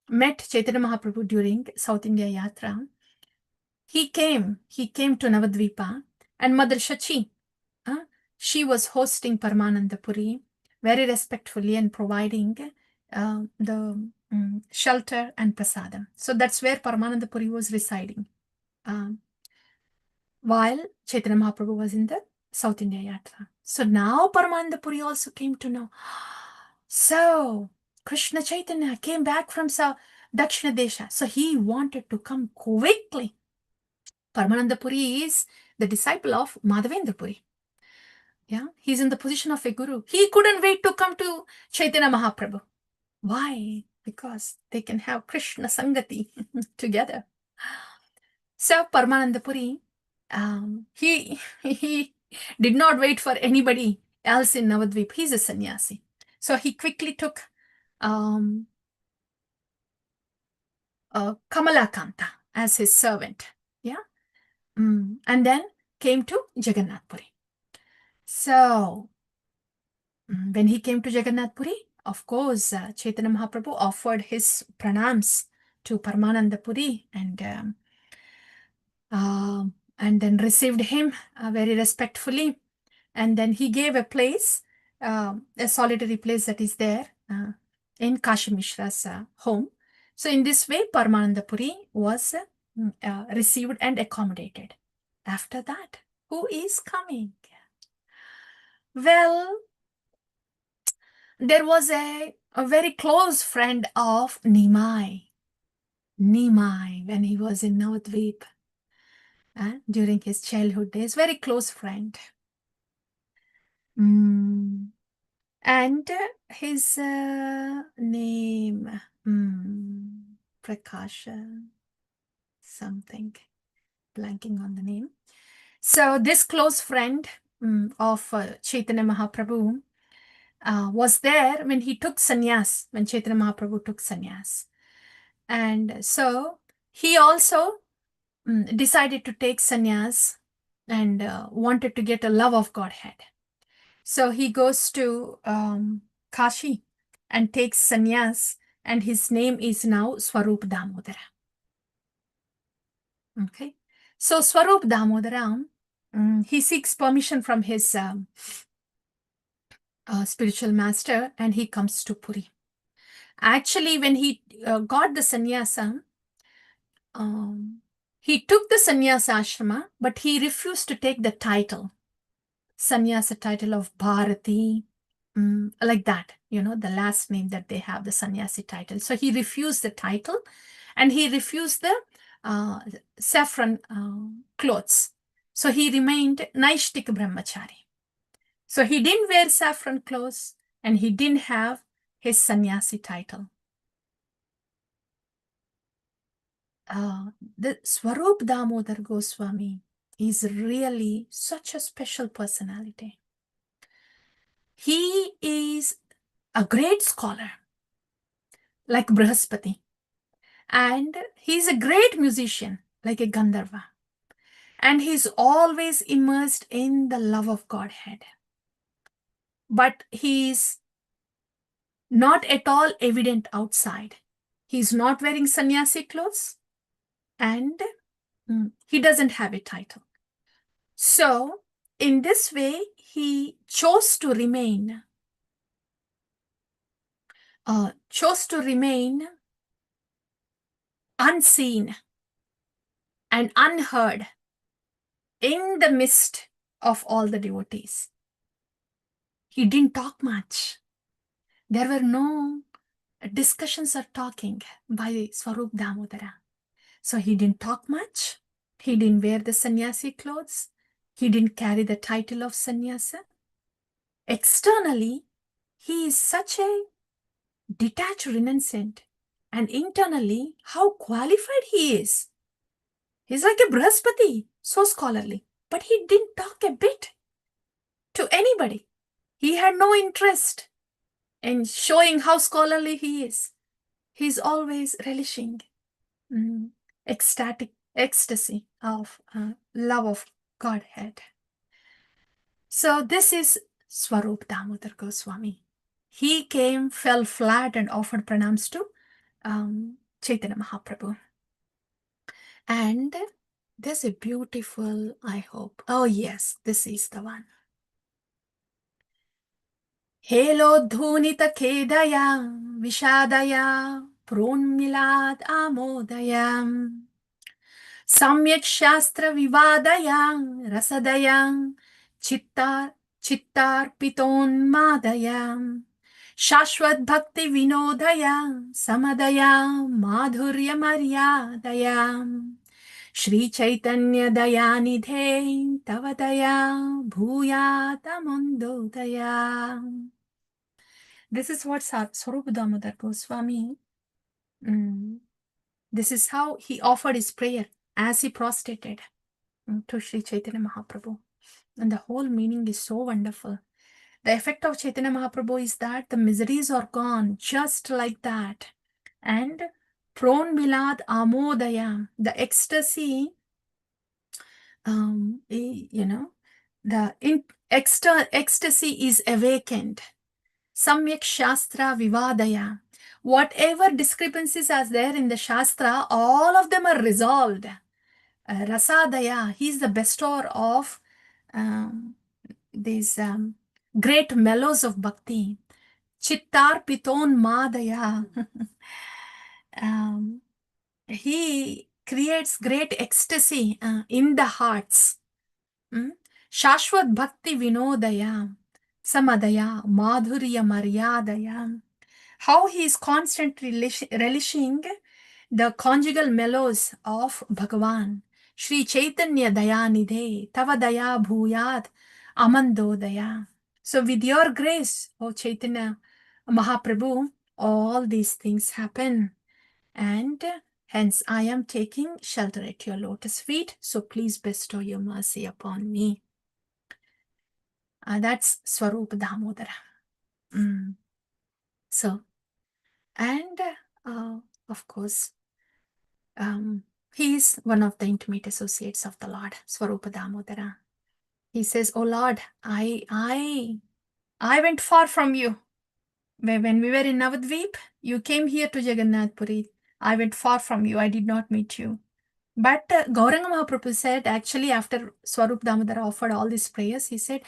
met Chaitanya Mahaprabhu during South India Yatra, he came to Navadvipa, and Mother Shachi, she was hosting Paramananda Puri very respectfully and providing the shelter and prasadam. So that's where Paramananda Puri was residing. while Chaitanya Mahaprabhu was in the South India Yatra. So now Paramananda Puri also came to know. So Krishna Chaitanya came back from Dakshina Desha. So he wanted to come quickly. Paramananda Puri is the disciple of Madhavendra Puri. Yeah, he's in the position of a guru. He couldn't wait to come to Chaitanya Mahaprabhu. Why? Because they can have Krishna Sangati together. So Paramananda Puri, he did not wait for anybody else in Navadvip. He's a sannyasi. So he quickly took Kamalakanta as his servant. Yeah. And then came to Jagannath Puri. So when he came to Jagannath Puri, of course, Chaitanya Mahaprabhu offered his pranams to Paramananda Puri and then received him very respectfully. And then he gave a place, a solitary place that is there in Kashi Mishra's home. So in this way, Paramananda Puri was received and accommodated. After that, who is coming? Well, there was a very close friend of Nimai, when he was in Navadvip during his childhood days, very close friend. And his name, Prakasha, something, blanking on the name. So this close friend of Chaitanya Mahaprabhu was there when he took sannyas, when Chaitanya Mahaprabhu took sannyas. And so he also decided to take sannyas and wanted to get a love of Godhead. So he goes to Kashi and takes sannyas, and his name is now Swarup Damodara. Okay. So Swarup Damodara, he seeks permission from his spiritual master, and he comes to Puri. Actually, when he got the sannyasa, he took the sannyasa ashrama, but he refused to take the title, sannyasa title of Bharati, like that, the last name that they have, the sannyasi title. So he refused the title, and he refused the saffron clothes. So he remained Naishtik Brahmachari. So he didn't wear saffron clothes, and he didn't have his sannyasi title. The Swarup Damodar Goswami is really such a special personality. He is a great scholar, like Brihaspati, and he's a great musician, like a Gandharva, and he's always immersed in the love of Godhead. But he's not at all evident outside. He's not wearing sannyasi clothes, and he doesn't have a title. So, in this way, he chose to remain unseen and unheard in the midst of all the devotees. He didn't talk much. There were no discussions or talking by Swarup Damodara. So he didn't talk much. He didn't wear the sannyasi clothes. He didn't carry the title of sannyasa. Externally, he is such a detached renunciant, and internally, how qualified he is. He's like a Brihaspati, so scholarly, but he didn't talk a bit to anybody. He had no interest in showing how scholarly he is. He's always relishing ecstatic ecstasy of love of Godhead. So this is Swarup Damodar Goswami. He came, fell flat, and offered pranams to Chaitanya Mahaprabhu. And there's a beautiful, I hope. Oh yes, this is the one. Helodhunita Kedaya Vishadaya Prunmilad Amodaya Samyak Shastra Vivadayam Rasadayam Chittar Piton Madayam Shashwat Bhakti Vinodayam Samadayam Madhurya Maryadayam Shri Chaitanya Dayanidhe Tavadaya Bhuyatamondodaya. This is what Swarupa Damodar Goswami, this is how he offered his prayer as he prostrated to Sri Chaitanya Mahaprabhu. And the whole meaning is so wonderful. The effect of Chaitanya Mahaprabhu is that the miseries are gone just like that. And Pron Milad Amodaya, the ecstasy, the ecstasy is awakened. Samyak Shastra Vivadaya. Whatever discrepancies are there in the Shastra, all of them are resolved. Rasadaya, he is the bestower of these great mellows of bhakti. Chittar Piton Madaya. He creates great ecstasy in the hearts. Shashwat Bhakti Vinodaya, Samadaya, Madhurya Maryadaya. How he is constantly relishing the conjugal mellows of Bhagavan. Shri Chaitanya Dayanidhe, Tava Daya Bhuyat, Amandodaya. So with your grace, O Chaitanya Mahaprabhu, all these things happen. And hence I am taking shelter at your lotus feet. So please bestow your mercy upon me. That's Swarupa Damodara. So, and of course, he is one of the intimate associates of the Lord, Swarupa Damodara. He says, "Oh Lord, I went far from you. When we were in Navadvip, you came here to Jagannath Puri. I went far from you. I did not meet you." But Gauranga Mahaprabhu said, actually, after Swarup Damodara offered all these prayers, he said,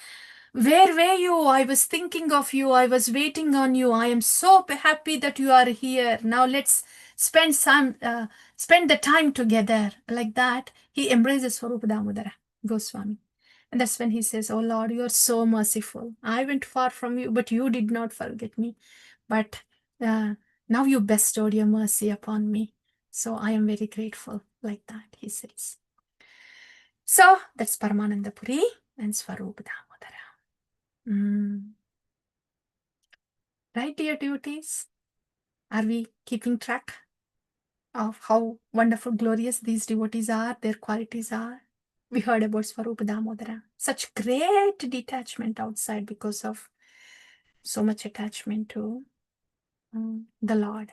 "Where were you? I was thinking of you. I was waiting on you. I am so happy that you are here. Now let's spend the time together." Like that, he embraces Swarup Damodara Goswami. And that's when he says, "Oh Lord, you are so merciful. I went far from you, but you did not forget me. But now you bestowed your mercy upon me. So I am very grateful." Like that, he says. So that's Paramananda Puri and Swarupa Damodara. Right, dear devotees? Are we keeping track of how wonderful, glorious these devotees are, their qualities are? We heard about Swarupa Damodara. Such great detachment outside because of so much attachment to the Lord.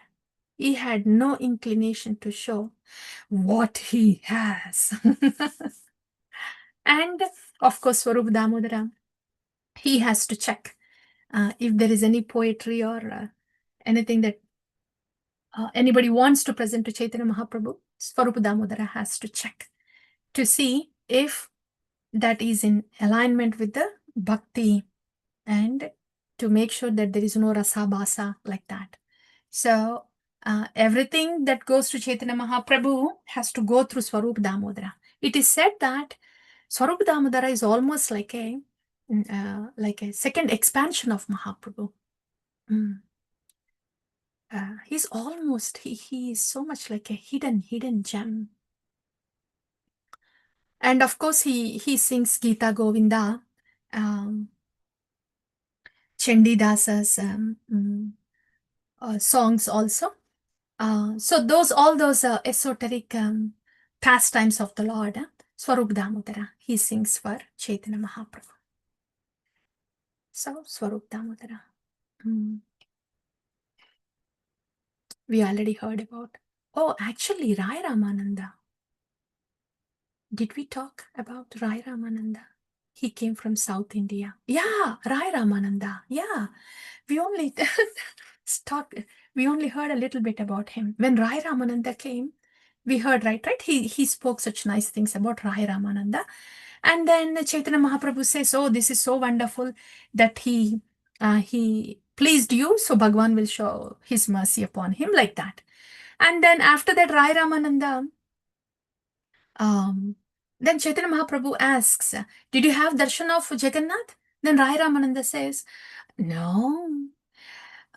He had no inclination to show what he has. And of course, Swarup Damodara, he has to check if there is any poetry or anything that anybody wants to present to Chaitanya Mahaprabhu. Swarup Damodara has to check to see if that is in alignment with the bhakti and to make sure that there is no rasa basa like that. So everything that goes to Chaitanya Mahaprabhu has to go through Swarup Damodara. It is said that Swarup Damodara is almost like a second expansion of Mahaprabhu. He's almost, he is so much like a hidden gem. And of course, he sings Gita Govinda, Chandidasa's songs also. So all those esoteric pastimes of the Lord, Swarup Damodara, he sings for Chaitanya Mahaprabhu. So Swarup Damodara. We already heard about. Oh, actually, Rai Ramananda. Did we talk about Rai Ramananda? He came from South India. Yeah, Rai Ramananda. Yeah, we only we only heard a little bit about him. When Rai Ramananda came, we heard, right? He spoke such nice things about Rai Ramananda. And then Chaitanya Mahaprabhu says, "Oh, this is so wonderful that he pleased you, so Bhagwan will show his mercy upon him," like that. And then after that, Rai Ramananda Then Chaitanya Mahaprabhu asks, did you have darshan of Jagannath? Then Rai Ramananda says, no,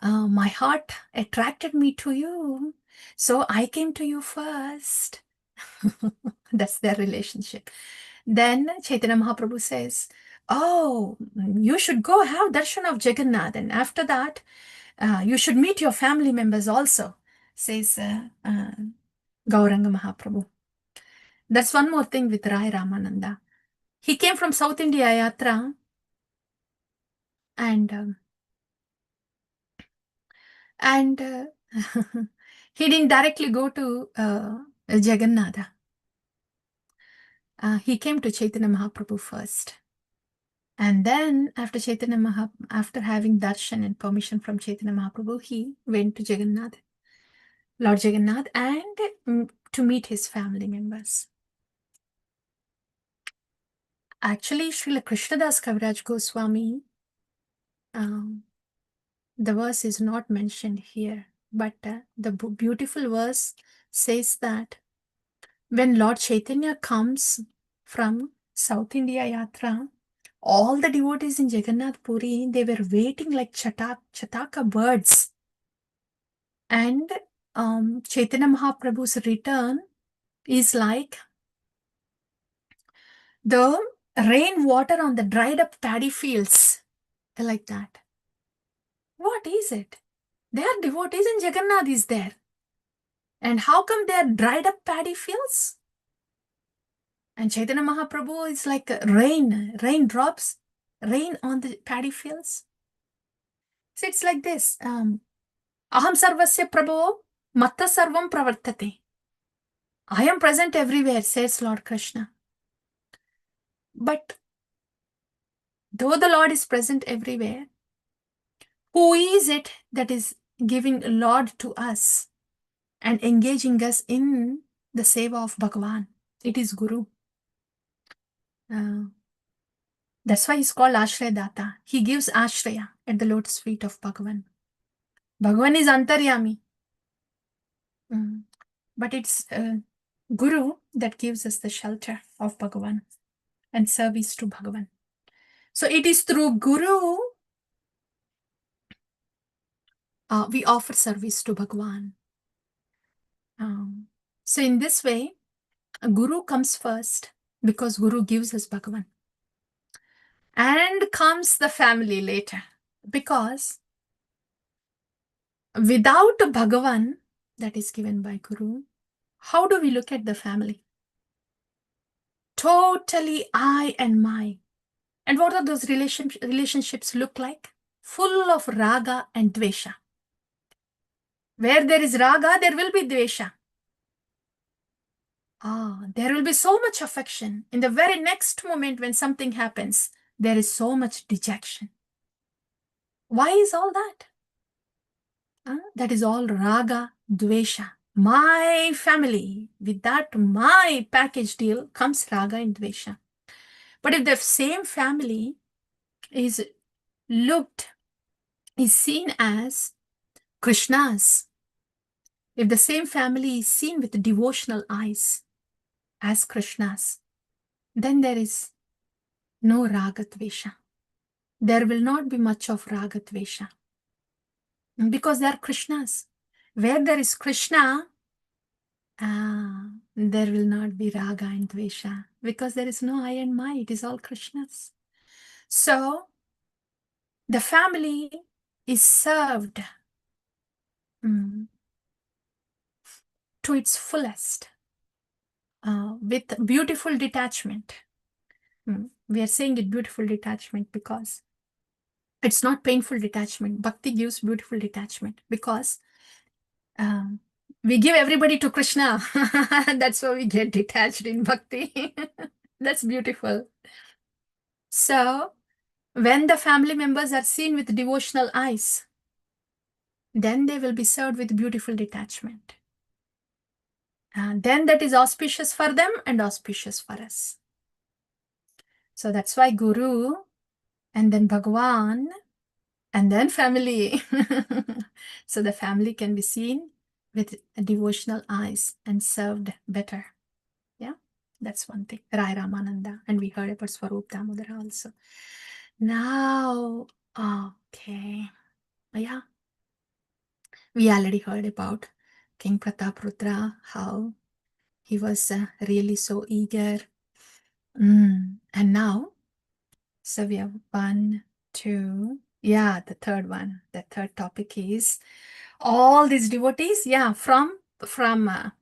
my heart attracted me to you, so I came to you first. That's their relationship. Then Chaitanya Mahaprabhu says, oh, you should go have darshan of Jagannath, and after that, you should meet your family members also, says Gauranga Mahaprabhu. That's one more thing with Rai Ramananda. He came from South India Yatra, and he didn't directly go to Jagannatha. He came to Chaitanya Mahaprabhu first. And then after after having darshan and permission from Chaitanya Mahaprabhu, he went to Jagannath, Lord Jagannath, and to meet his family members. Actually, Srila Krishnadas Kaviraj Goswami, the verse is not mentioned here, but the beautiful verse says that when Lord Chaitanya comes from South India Yatra, all the devotees in Jagannath Puri, they were waiting like chataka birds. And Chaitanya Mahaprabhu's return is like the rain water on the dried up paddy fields, like that. What is it? They are devotees and Jagannath is there. And how come they are dried up paddy fields? And Chaitanya Mahaprabhu is like raindrops, rain on the paddy fields. So it's like this. Aham sarvasya prabho matta sarvam pravartate. I am present everywhere, says Lord Krishna. But though the Lord is present everywhere, who is it that is giving Lord to us and engaging us in the seva of Bhagavan? It is Guru. That's why he's called Ashraya Data. He gives Ashraya at the lotus feet of Bhagavan. Bhagavan is Antaryami. But it's Guru that gives us the shelter of Bhagavan and service to Bhagavan. So it is through Guru we offer service to Bhagavan. So in this way, Guru comes first because Guru gives us Bhagavan. And comes the family later, because without Bhagavan that is given by Guru, how do we look at the family? Totally I and my. And what are those relationships look like? Full of raga and dvesha. Where there is raga, there will be dvesha. There will be so much affection. In the very next moment when something happens, there is so much dejection. Why is all that? That is all raga, dvesha. My family, with that my package deal comes raga and dvesha. But if the same family is seen as Krishna's, if the same family is seen with devotional eyes as Krishna's, then there is no raga dvesha. There will not be much of raga dvesha. Because they are Krishna's. Where there is Krishna, there will not be raga and dvesha. Because there is no I and my, it is all Krishna's. So, the family is served to its fullest with beautiful detachment. We are saying it beautiful detachment because it's not painful detachment. Bhakti gives beautiful detachment because we give everybody to Krishna. That's why we get detached in bhakti. That's beautiful. So, when the family members are seen with devotional eyes, then they will be served with beautiful detachment. Then that is auspicious for them and auspicious for us. So that's why Guru, and then Bhagavan, and then family. So the family can be seen with devotional eyes and served better. Yeah. That's one thing. Rai Ramananda. And we heard about Swarup Damodara also. Now, okay. Yeah. We already heard about King Prataprudra, how he was really so eager. And now, so we have 1, 2, yeah, the third one. The third topic is all these devotees, yeah, from Pulina,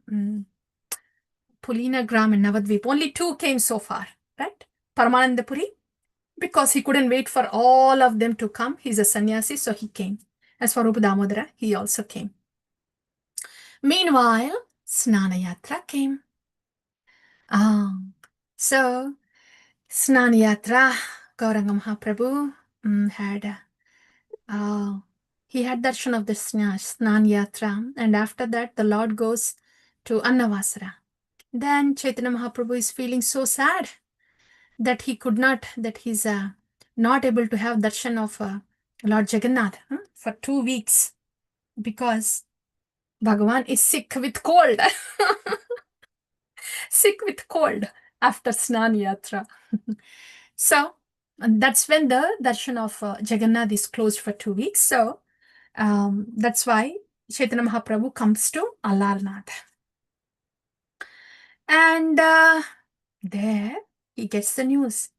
Gram, and Navadvip. Only 2 came so far, right? Paramanandapuri, because he couldn't wait for all of them to come. He's a sannyasi, so he came. As for Rupa Damodara, he also came. Meanwhile, Snana Yatra came. So, Snana Yatra, Gauranga Mahaprabhu had he had darshan of the Snan Yatra, and after that the Lord goes to Annavasara. Then Chaitanya Mahaprabhu is feeling so sad that he's not able to have darshan of Lord Jagannath for 2 weeks because Bhagavan is sick with cold. Sick with cold after Snan Yatra. So, and that's when the darshan of Jagannath is closed for 2 weeks. So, that's why Chaitanya Mahaprabhu comes to Alarnath. And there he gets the news.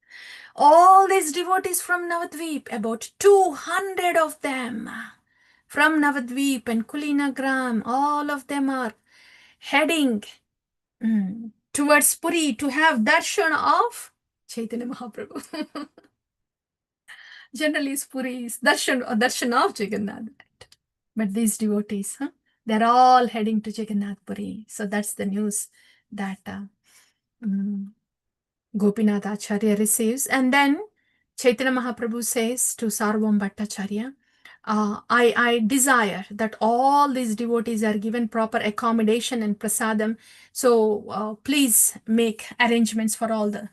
All these devotees from Navadvip, about 200 of them from Navadvip and Kulinagram, all of them are heading towards Puri to have darshan of Chaitanya Mahaprabhu. Generally, Puri is darshan of Jagannath. But these devotees, they're all heading to Jagannath Puri. So that's the news that Gopinath Acharya receives. And then Chaitanya Mahaprabhu says to Sarvam Bhattacharya, I desire that all these devotees are given proper accommodation and prasadam. So please make arrangements for all the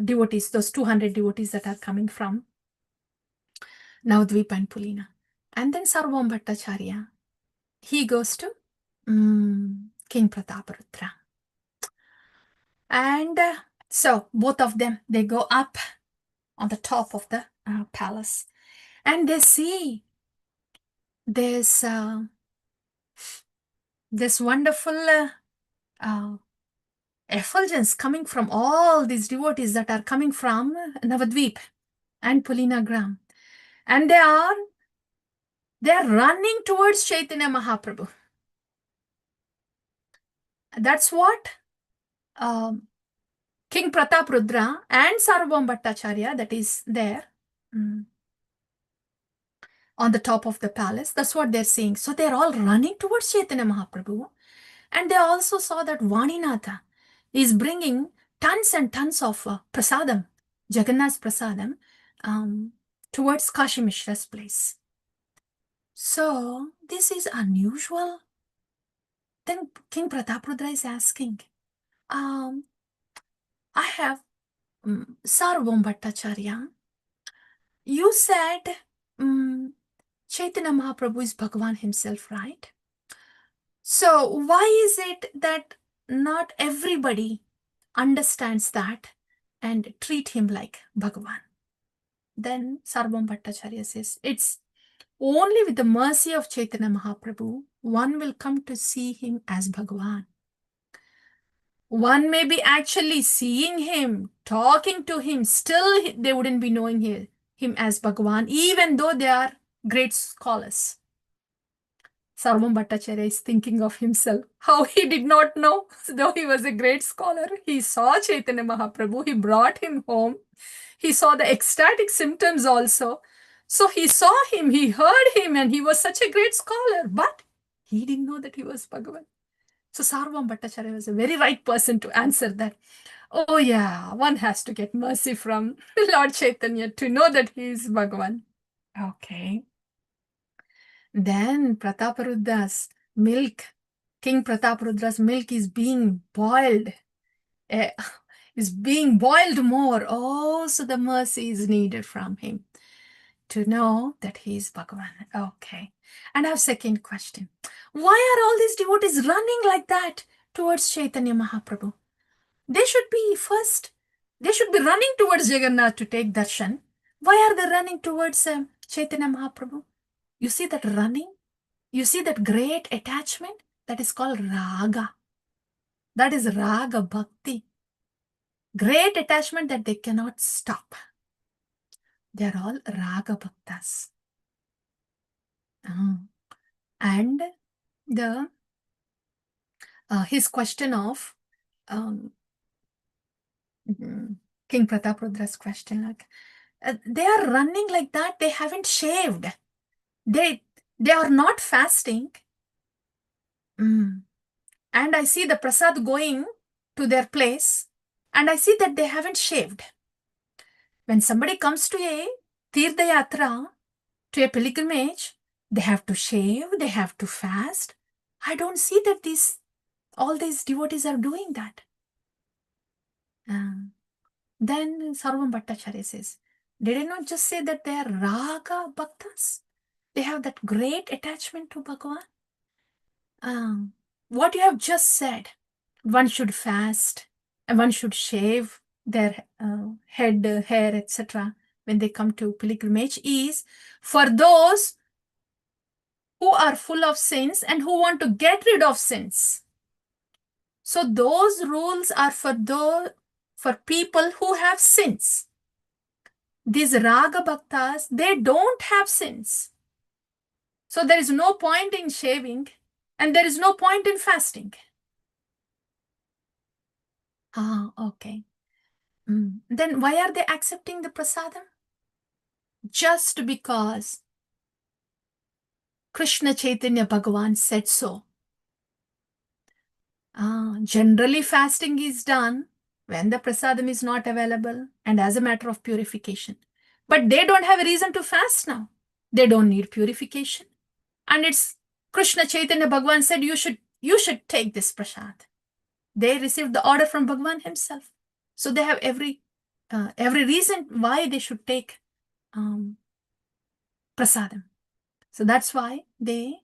devotees, those 200 devotees that are coming from Navadvip and Pulina. And then Sarvam Bhattacharya, he goes to King Prataparudra. And so both of them, they go up on the top of the palace. And they see this wonderful effulgence coming from all these devotees that are coming from Navadvip and Pulinagram. And they are running towards Chaitanya Mahaprabhu. That's what King Prataprudra and Sarvam Bhattacharya, that is there on the top of the palace, that's what they're seeing. So they're all running towards Chaitanya Mahaprabhu. And they also saw that Vaninatha is bringing tons and tons of prasadam, Jagannath's prasadam, towards Kashi Mishra's place. So this is unusual. Then King Prataprudra is asking, I have Sarvam Bhattacharya. You said Chaitanya Mahaprabhu is Bhagavan himself, right? So why is it that not everybody understands that and treat him like Bhagavan? Then Sarvam Bhattacharya says, it's only with the mercy of Chaitanya Mahaprabhu, one will come to see him as Bhagavan. One may be actually seeing him, talking to him, still they wouldn't be knowing him as Bhagavan, even though they are great scholars. Sarvam Bhattacharya is thinking of himself, how he did not know, though he was a great scholar. He saw Chaitanya Mahaprabhu, he brought him home. He saw the ecstatic symptoms also. So he saw him, he heard him, and he was such a great scholar, but he didn't know that he was Bhagavan. So Sarvam Bhattacharya was a very right person to answer that. Oh yeah, one has to get mercy from Lord Chaitanya to know that he is Bhagavan. Okay. Then Prataparudra's milk, King Prataparudra's milk is being boiled. Is being boiled more. Oh, so the mercy is needed from him to know that he is Bhagavan. Okay. And I have second question. Why are all these devotees running like that towards Chaitanya Mahaprabhu? They should be first. They should be running towards Jagannath to take darshan. Why are they running towards Chaitanya Mahaprabhu? You see that running? You see that great attachment? That is called raga. That is raga bhakti. Great attachment that they cannot stop. They are all raga bhaktas. And the his question of King Prataparudra's question, like they are running like that. They haven't shaved. They are not fasting. And I see the prasad going to their place, and I see that they haven't shaved. When somebody comes to a Tirtha Yatra, to a pilgrimage, they have to shave, they have to fast. I don't see that all these devotees are doing that. Then Sarvam Bhattacharya says, did I not just say that they are raga bhaktas? They have that great attachment to Bhagavan. What you have just said, one should fast and one should shave their head, hair, etc. when they come to pilgrimage is for those who are full of sins and who want to get rid of sins. So those rules are for people who have sins. These raga bhaktas, they don't have sins. So there is no point in shaving and there is no point in fasting. Okay. Then why are they accepting the prasadam? Just because Krishna Chaitanya Bhagavan said so. Generally fasting is done when the prasadam is not available and as a matter of purification. But they don't have a reason to fast now. They don't need purification. And it's Krishna Chaitanya Bhagavan said, you should take this prasad. They received the order from Bhagavan himself. So they have every reason why they should take prasadam. So that's why they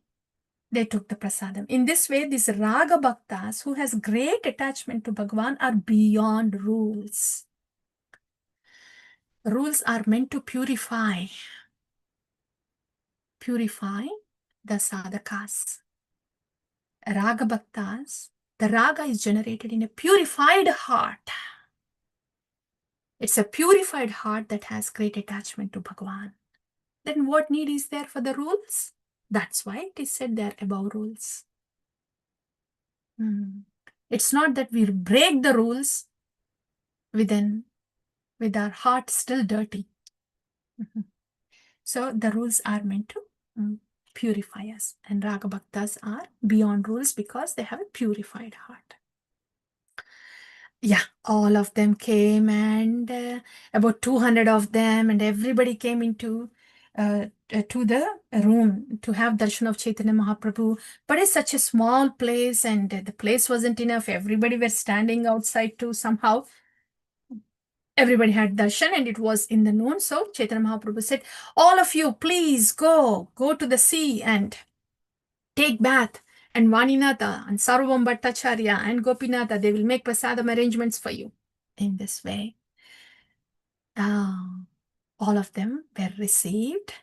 took the prasadam. In this way, these raga bhaktas who has great attachment to Bhagavan are beyond rules. Rules are meant to purify the sadhakas. Raga bhaktas, the raga is generated in a purified heart. It's a purified heart that has great attachment to Bhagavan. Then what need is there for the rules? That's why it is said they are above rules. It's not that we break the rules with our heart still dirty. So the rules are meant to purify us. And raga bhaktas are beyond rules because they have a purified heart. Yeah, all of them came, and about 200 of them, and everybody came into to the room to have darshan of Chaitanya Mahaprabhu. But it's such a small place, and the place wasn't enough. Everybody were standing outside too. Somehow everybody had darshan, and it was in the noon. So Chaitanya Mahaprabhu said, all of you, please go to the sea and take bath. And Vaninatha and Sarvam Bhattacharya and Gopinatha, they will make prasadam arrangements for you. In this way, all of them were received.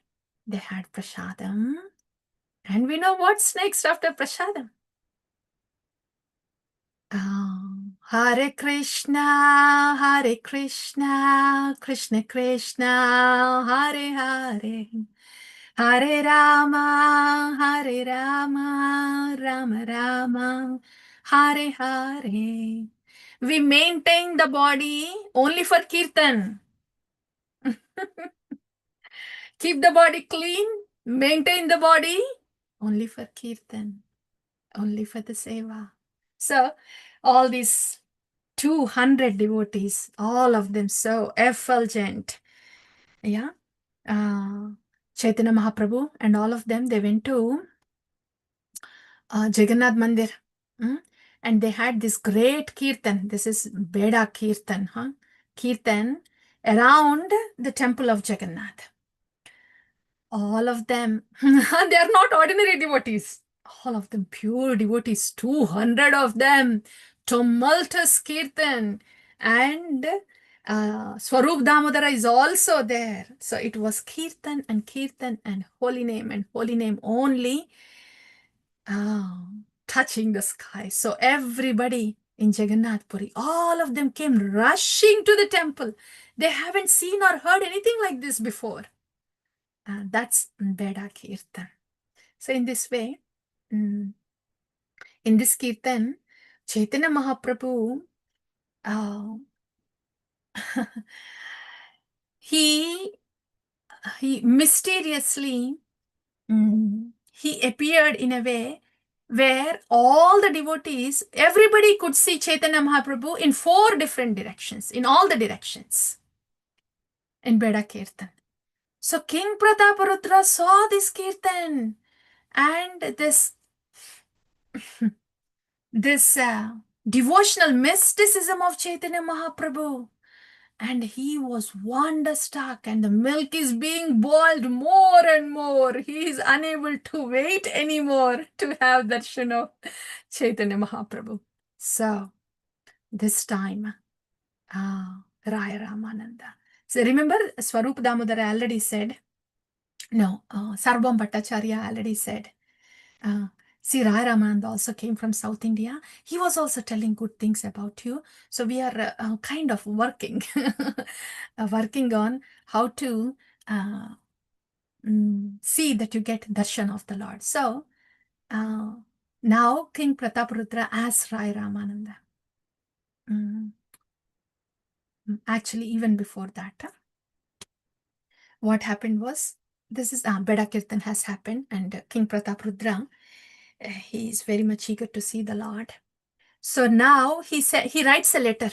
They had prasadam. And we know what's next after prasadam. Hare Krishna, Krishna Krishna, Hare Hare. Hare Rama, Rama Rama, Hare Hare. We maintain the body only for kirtan. Keep the body clean, maintain the body only for kirtan, only for the seva. So all these 200 devotees, all of them so effulgent. Yeah. Chaitanya Mahaprabhu and all of them, they went to Jagannath Mandir. And they had this great kirtan. This is Beda Kirtan. Kirtan around the temple of Jagannath. All of them, they are not ordinary devotees. All of them pure devotees, 200 of them. tumultuous kirtan, and Swarup Damodara is also there. So it was kirtan and holy name only, touching the sky. So everybody in Jagannath Puri, all of them came rushing to the temple. They haven't seen or heard anything like this before. That's Beda Kirtan. So in this way, in this Kirtan, Chaitanya Mahaprabhu, uh, he mysteriously, he appeared in a way where all the devotees, everybody could see Chaitanya Mahaprabhu in 4 different directions, in all the directions, in Beda Kirtan. So King Prataparudra saw this Kirtan and this devotional mysticism of Chaitanya Mahaprabhu. And he was wonderstruck, and the milk is being boiled more and more. He is unable to wait anymore to have darshan of Chaitanya Mahaprabhu. So this time, Raya Ramananda. So remember, Swarup Damodara already said, no, Sarvabhauma Bhattacharya already said, see, Raya Ramananda also came from South India. He was also telling good things about you. So we are kind of working, working on how to see that you get darshan of the Lord. So now King Prataparudra asked Raya Ramananda. Actually, even before that, what happened was, this is Beda Kirtan has happened, and King Prataparudra, he is very much eager to see the Lord. So now he writes a letter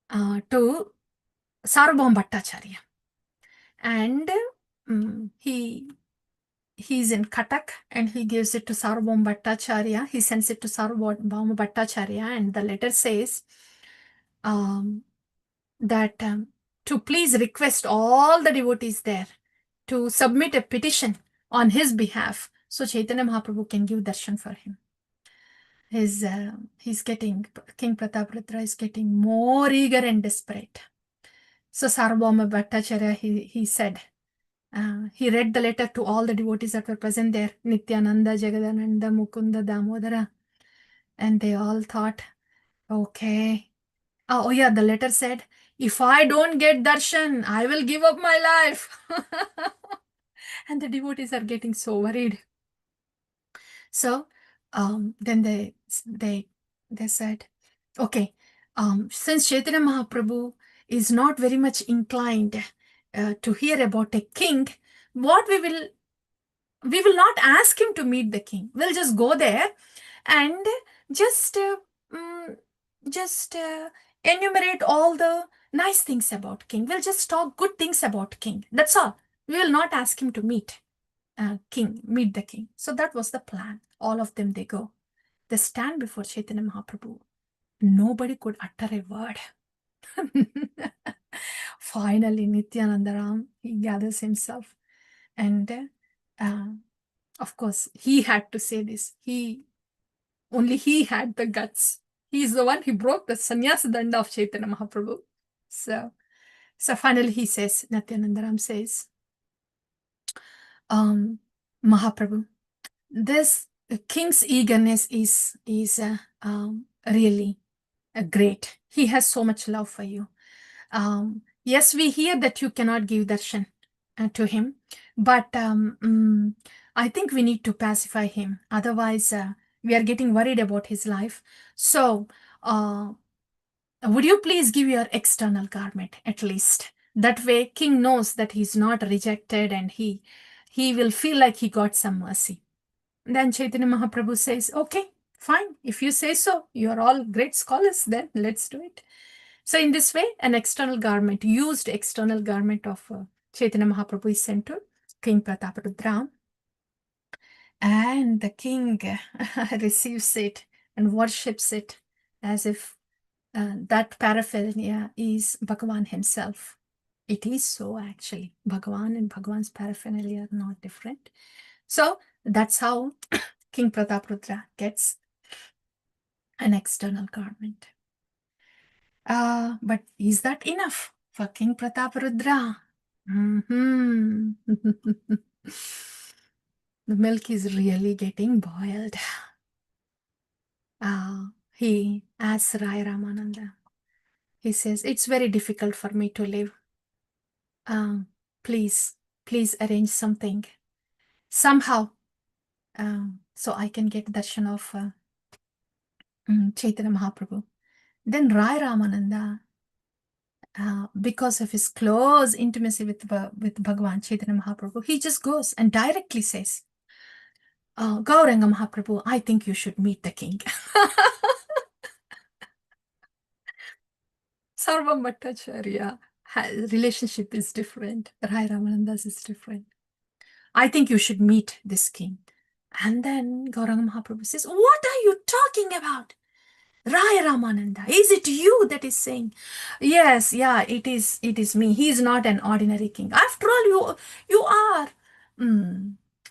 to Sarvabhauma Bhattacharya, and he's in Cuttack, and he gives it to Sarvabhauma Bhattacharya. He sends it to Sarvabhauma Bhattacharya, and the letter says that to please request all the devotees there to submit a petition on his behalf, so Chaitanya Mahaprabhu can give darshan for him. He's getting, King Prataparudra is getting more eager and desperate. So Sarvabhauma Bhattacharya, he said, he read the letter to all the devotees that were present there, Nityananda, Jagadananda, Mukunda, Damodara, and they all thought, okay. Oh yeah, the letter said, if I don't get darshan, I will give up my life. And the devotees are getting so worried. So then they said, okay, since Chaitanya Mahaprabhu is not very much inclined to hear about a king, what we will not ask him to meet the king. We'll just go there and just enumerate all the nice things about king. We'll just talk good things about king. That's all. We will not ask him to meet the king. So that was the plan. All of them, they go. They stand before Chaitanya Mahaprabhu. Nobody could utter a word. Finally, Nityananda, he gathers himself, and of course, he had to say this. Only he had the guts. He is the one who broke the sannyasa danda of Chaitanya Mahaprabhu. So finally he says, Nityananda says, Mahaprabhu, this king's eagerness is really great. He has so much love for you. Yes, we hear that you cannot give darshan to him, but I think we need to pacify him. Otherwise, we are getting worried about his life. So, would you please give your external garment at least? That way, king knows that he's not rejected, and he will feel like he got some mercy. Then Chaitanya Mahaprabhu says, okay, fine. If you say so, you are all great scholars, then let's do it. So in this way, an external garment, used external garment of Chaitanya Mahaprabhu is sent to King Prataparudra. And the king receives it and worships it as if that paraphernalia is Bhagavan himself. It is so actually. Bhagavan and Bhagavan's paraphernalia are not different. So that's how King Prataparudra gets an external garment. But is that enough for King Prataparudra? Mm-hmm. The milk is really getting boiled. He asks Rai Ramananda. He says, it's very difficult for me to live. Please arrange something. Somehow, so I can get darshan of Chaitanya Mahaprabhu. Then Rai Ramananda, because of his close intimacy with Bhagavan Chaitanya Mahaprabhu, he just goes and directly says, Gauranga Mahaprabhu, I think you should meet the king. Sarvam Bhattacharya relationship is different. Rai Ramananda's is different. I think you should meet this king. And then Gauranga Mahaprabhu says, what are you talking about? Rai Ramananda, is it you that is saying? Yes, yeah, it is me. He is not an ordinary king. After all, you are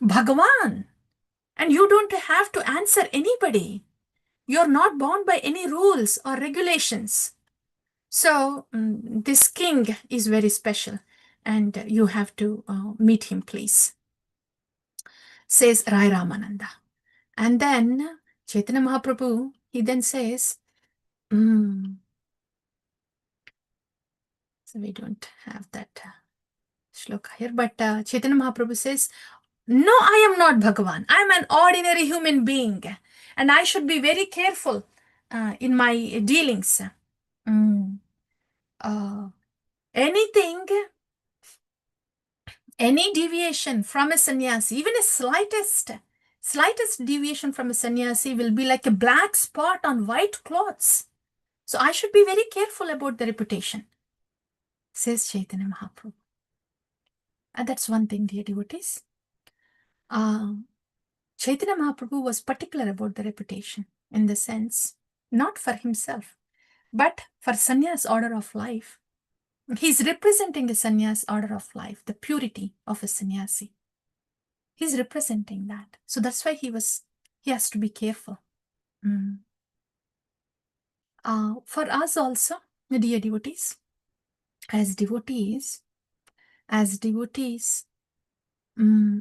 Bhagavan. And you don't have to answer anybody. You're not bound by any rules or regulations. So this king is very special and you have to meet him, please, says Rai Ramananda. And then Chaitanya Mahaprabhu, he then says, so we don't have that shloka here, but Chaitanya Mahaprabhu says, no, I am not Bhagavan. I am an ordinary human being and I should be very careful in my dealings. Any deviation from a sannyasi, even a slightest deviation from a sannyasi will be like a black spot on white cloths. So I should be very careful about the reputation, says Chaitanya Mahaprabhu. And that's one thing, dear devotees. Chaitanya Mahaprabhu was particular about the reputation in the sense, not for himself, but for sannyas order of life. He's representing the sannyas order of life, the purity of a sannyasi. He's representing that. So that's why he has to be careful. For us also, dear devotees, as devotees,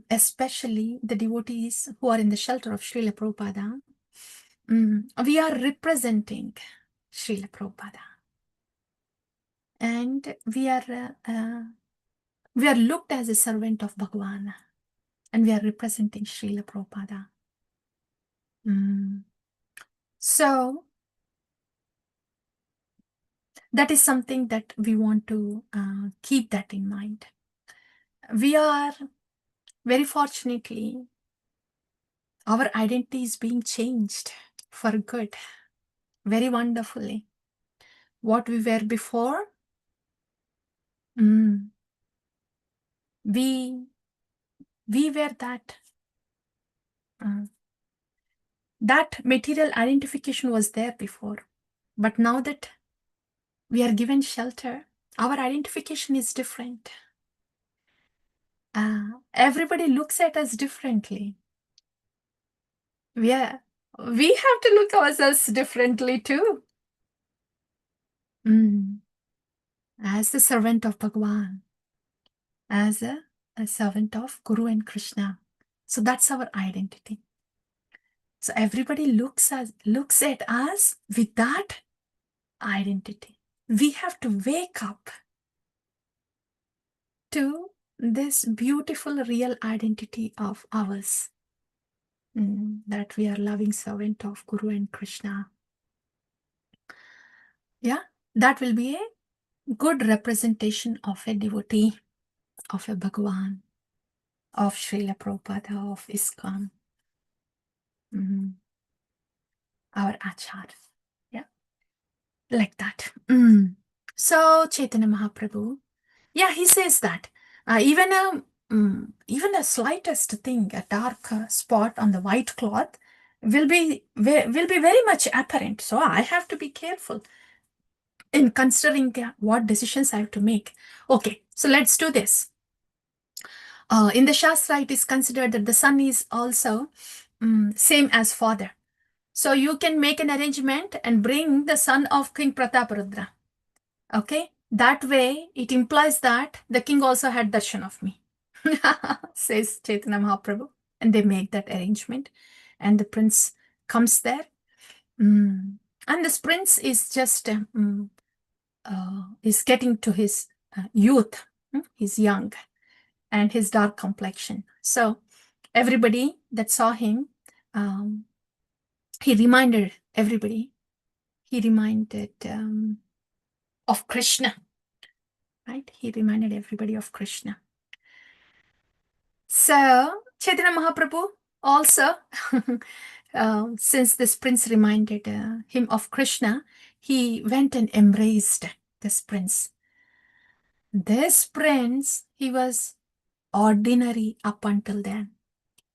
especially the devotees who are in the shelter of Srila Prabhupada, we are representing Srila Prabhupada. And we are looked as a servant of Bhagavan. And we are representing Srila Prabhupada. So, that is something that we want to keep that in mind. We are, very fortunately, our identity is being changed for good, very wonderfully. What we were before, we were that material identification was there before. But now that we are given shelter, our identification is different. Everybody looks at us differently. We have to look ourselves differently too. As the servant of Bhagavan, as a servant of Guru and Krishna. So that's our identity. So everybody looks at us with that identity. We have to wake up to this beautiful real identity of ours, that we are loving servant of Guru and Krishna. Yeah, that will be a good representation of a devotee, of a Bhagavan, of Srila Prabhupada, of ISKCON, our Acharya. Yeah, like that. So Chaitanya Mahaprabhu, yeah, he says that even a slightest thing, a dark spot on the white cloth will be very much apparent. So I have to be careful in considering what decisions I have to make. Okay, so let's do this. In the Shastra, it is considered that the son is also same as father. So you can make an arrangement and bring the son of King Prataparudra. Okay? That way, it implies that the king also had darshan of me, says Chaitanya Mahaprabhu. And they make that arrangement. And the prince comes there. And this prince is just, is getting to his youth. He's young and his dark complexion. So everybody that saw him, he reminded everybody. He reminded of Krishna. Right? He reminded everybody of Krishna. So, Chaitanya Mahaprabhu also, since this prince reminded him of Krishna, he went and embraced this prince. This prince, he was ordinary up until then.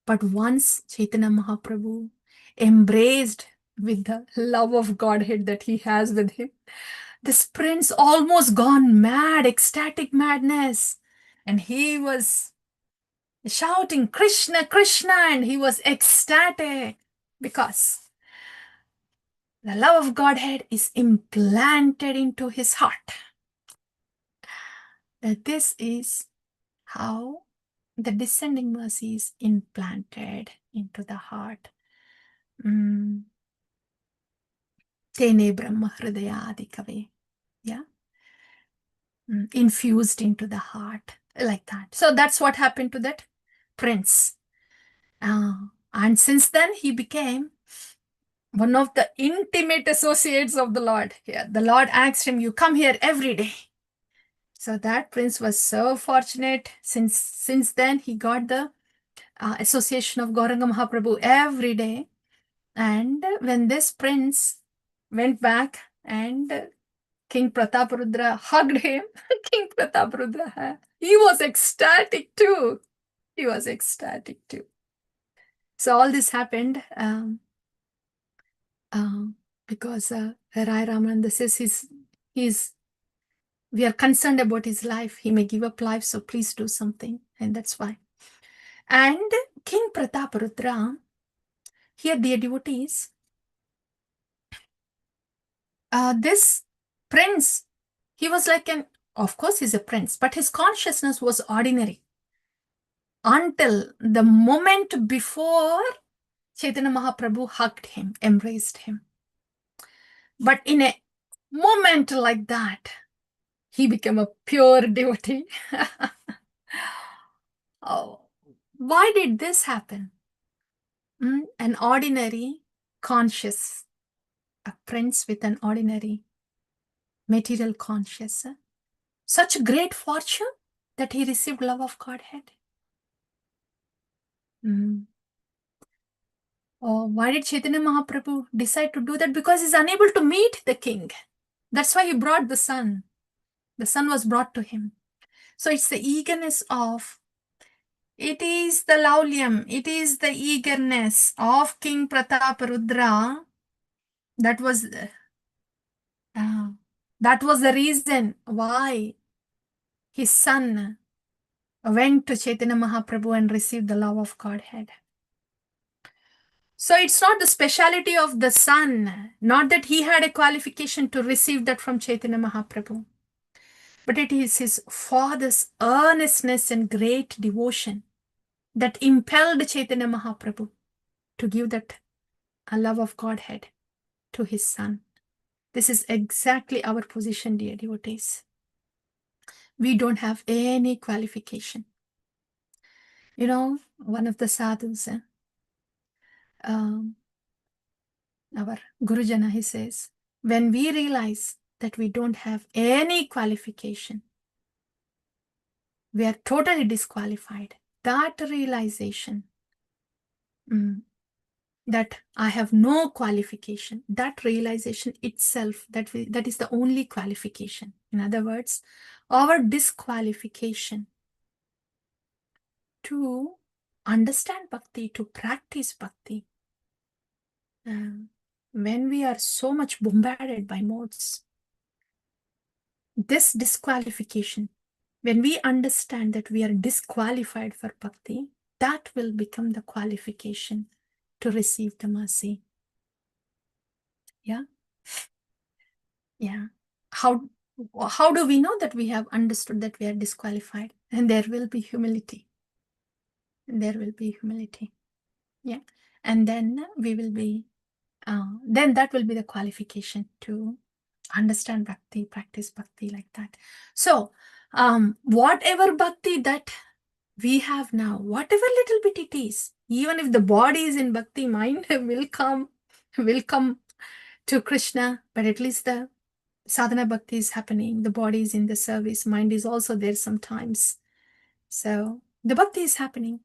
But once Chaitanya Mahaprabhu embraced with the love of Godhead that he has with him, this prince almost gone mad, ecstatic madness. And he was shouting, Krishna, Krishna, and he was ecstatic because the love of Godhead is implanted into his heart. This is how the descending mercy is implanted into the heart. Tene Brahma Hridayadikave. Yeah. Infused into the heart like that. So that's what happened to that prince. And since then he became one of the intimate associates of the Lord. Yeah, the Lord asked him, you come here every day. So that prince was so fortunate. Since then he got the association of Gauranga Mahaprabhu every day. And when this prince went back and King Prataparudra hugged him, King Prataparudra, he was ecstatic too. He was ecstatic too. So all this happened because Rai Ramananda says we are concerned about his life. He may give up life, so please do something. And that's why. And King Prataparudra, here dear devotees, this prince, he was like of course he's a prince, but his consciousness was ordinary until the moment before Chaitanya Mahaprabhu hugged him, embraced him. But in a moment like that, he became a pure devotee. Oh, why did this happen? An ordinary conscious, a prince with an ordinary material conscious, such great fortune that he received love of Godhead. Oh, why did Chaitanya Mahaprabhu decide to do that? Because he's unable to meet the king. That's why he brought the son. The son was brought to him. So it's the eagerness of, it is the laulyam, it is the eagerness of King Prataparudra that was the reason why his son went to Chaitanya Mahaprabhu and received the love of Godhead. So it's not the speciality of the son, not that he had a qualification to receive that from Chaitanya Mahaprabhu, but it is his father's earnestness and great devotion that impelled Chaitanya Mahaprabhu to give that a love of Godhead to his son. This is exactly our position, dear devotees. We don't have any qualification. You know, one of the sadhus, our Gurujana, he says, when we realize that we don't have any qualification, we are totally disqualified. That realization, that I have no qualification, that realization itself, that is the only qualification. In other words, our disqualification to understand bhakti, to practice bhakti, when we are so much bombarded by modes, this disqualification, when we understand that we are disqualified for bhakti, that will become the qualification to receive the mercy. Yeah. Yeah. How do we know that we have understood that we are disqualified? And there will be humility. There will be humility. Yeah. And then we will be, then that will be the qualification to understand bhakti, practice bhakti like that. So, whatever bhakti that we have now, whatever little bit it is, even if the body is in bhakti, mind will come to Krishna, but at least the sadhana bhakti is happening, the body is in the service, mind is also there sometimes. So the bhakti is happening.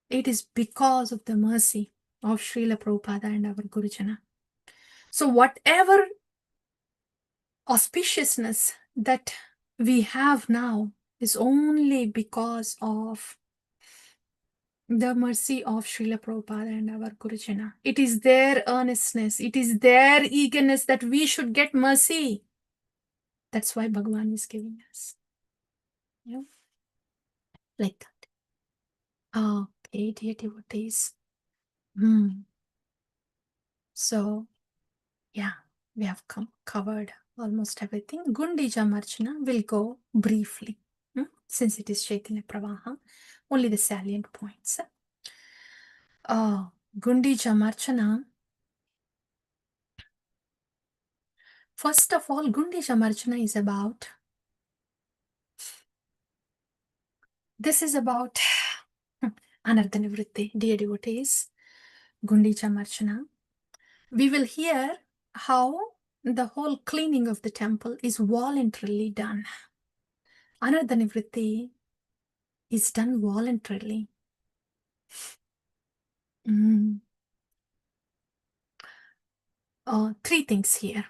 It is because of the mercy of Srila Prabhupada and our Gurujana. So whatever auspiciousness that we have now is only because of the mercy of Srila Prabhupada and our Gurujana. It is their earnestness, it is their eagerness that we should get mercy. That's why Bhagavan is giving us. You know, like that. Okay, dear devotees. So, yeah, we have covered almost everything. Gundija Marchana will go briefly, since it is Chaitanya Pravaham, only the salient points. Gundija Marchana. First of all, Gundija Marchana is about, this is about Anardhanivritti, dear devotees. Gundija Marchana. We will hear how the whole cleaning of the temple is voluntarily done. Anardhanivritti is done voluntarily. Three things here.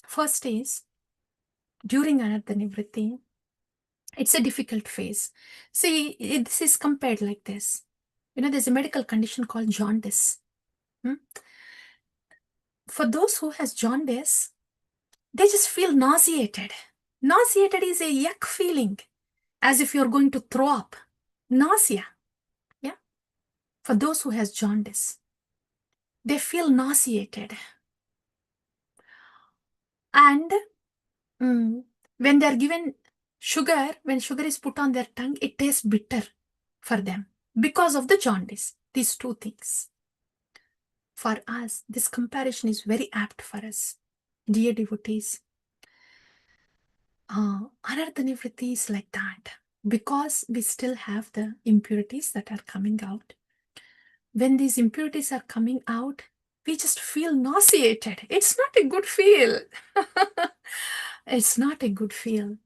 First is, during Anardhanivritti, it's a difficult phase. See, this is compared like this. There's a medical condition called jaundice. For those who has jaundice, they just feel nauseated. Nauseated is a yuck feeling, as if you're going to throw up. Nausea. Yeah. For those who has jaundice, they feel nauseated. And when they're given sugar, when sugar is put on their tongue, it tastes bitter for them because of the jaundice. These two things. For us, this comparison is very apt for us. Dear devotees, Anardhanivritti is like that because we still have the impurities that are coming out. When these impurities are coming out, we just feel nauseated. It's not a good feel. It's not a good feel.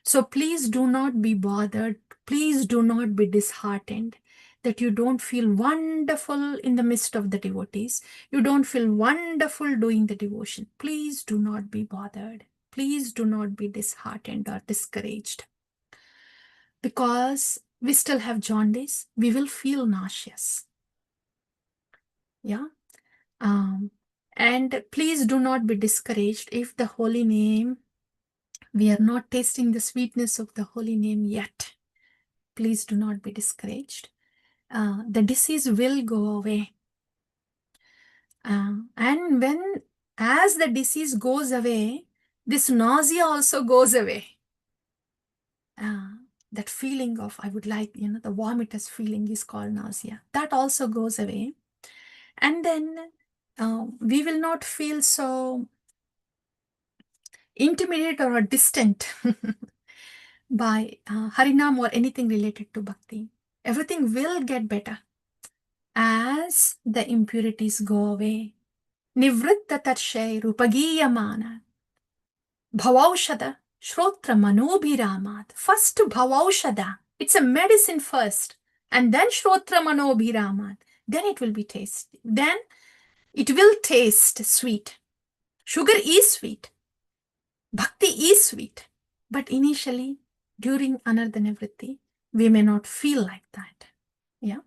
So please do not be bothered. Please do not be disheartened that you don't feel wonderful in the midst of the devotees. You don't feel wonderful doing the devotion. Please do not be bothered. Please do not be disheartened or discouraged. Because we still have jaundice, we will feel nauseous. Yeah. And please do not be discouraged if the holy name, we are not tasting the sweetness of the holy name yet. Please do not be discouraged. The disease will go away. And as the disease goes away, this nausea also goes away. That feeling of, I would like, the vomitous feeling is called nausea. That also goes away. And then we will not feel so intimidated or distant by Harinam or anything related to Bhakti. Everything will get better as the impurities go away. Nivritta tarshay rupagiyamana bhavaushada shrotra manobhiramat. First bhavaushada. It's a medicine first. And then shrotra manobhiramat. Then it will be tasty. Then it will taste sweet. Sugar is sweet. Bhakti is sweet. But initially, during Anardhanivritti, we may not feel like that. Yeah.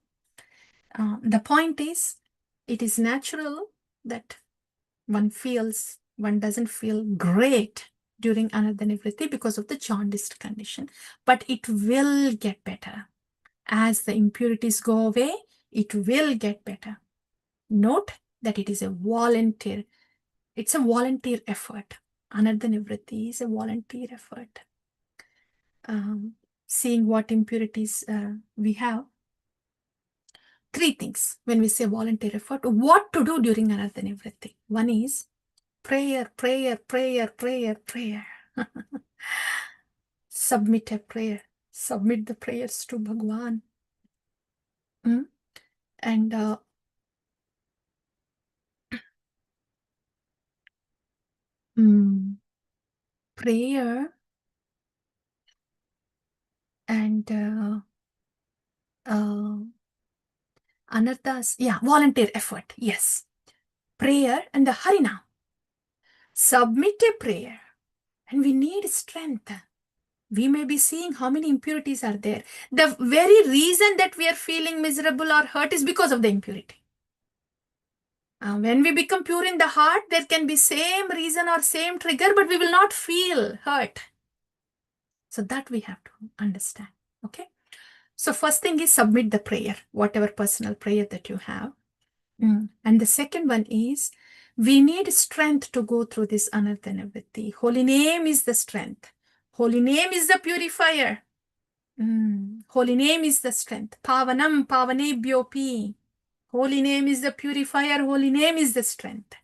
The point is, it is natural that one doesn't feel great during Anardhanivritti because of the jaundiced condition. But it will get better. As the impurities go away, it will get better. Note that it is a volunteer. It's a volunteer effort. Anartha Nivritti is a volunteer effort. Seeing what impurities we have. 3 things when we say volunteer effort. What to do during Anartha Nivritti? One is prayer, prayer, prayer, prayer, prayer. Submit a prayer. Submit the prayers to Bhagwan. And prayer and Anartha's, volunteer effort. Yes. Prayer and the Harinam. Submit a prayer. And we need strength. We may be seeing how many impurities are there. The very reason that we are feeling miserable or hurt is because of the impurity. When we become pure in the heart, there can be same reason or same trigger, but we will not feel hurt. So that we have to understand. Okay. So first thing is submit the prayer, whatever personal prayer that you have. And the second one is we need strength to go through this Anartha Nivritti. Holy name is the strength. Holy name is the purifier. Holy name is the strength. Pavanam pavanebhyopi. Holy name is the purifier. Holy name is the strength.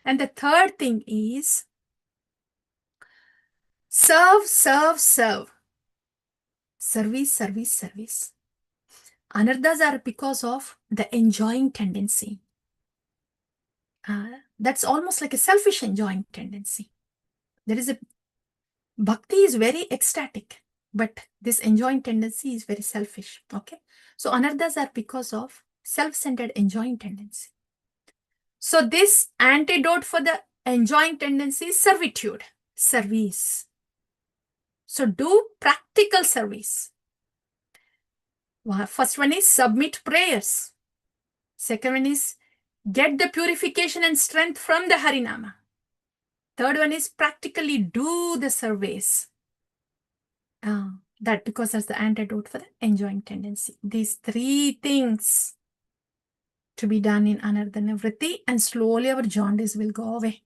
And the third thing is serve, serve, serve. Service, service, service. Anarthas are because of the enjoying tendency. That's almost like a selfish enjoying tendency. There is a bhakti is very ecstatic, but this enjoying tendency is very selfish. Okay. So anarthas are because of self-centered enjoying tendency. So this antidote for the enjoying tendency is servitude, service. So do practical service. First one is submit prayers. Second one is get the purification and strength from the Harinama. Third one is practically do the service. That because that's the antidote for the enjoying tendency. These 3 things to be done in Anartha Nivritti, and slowly our jaundice will go away.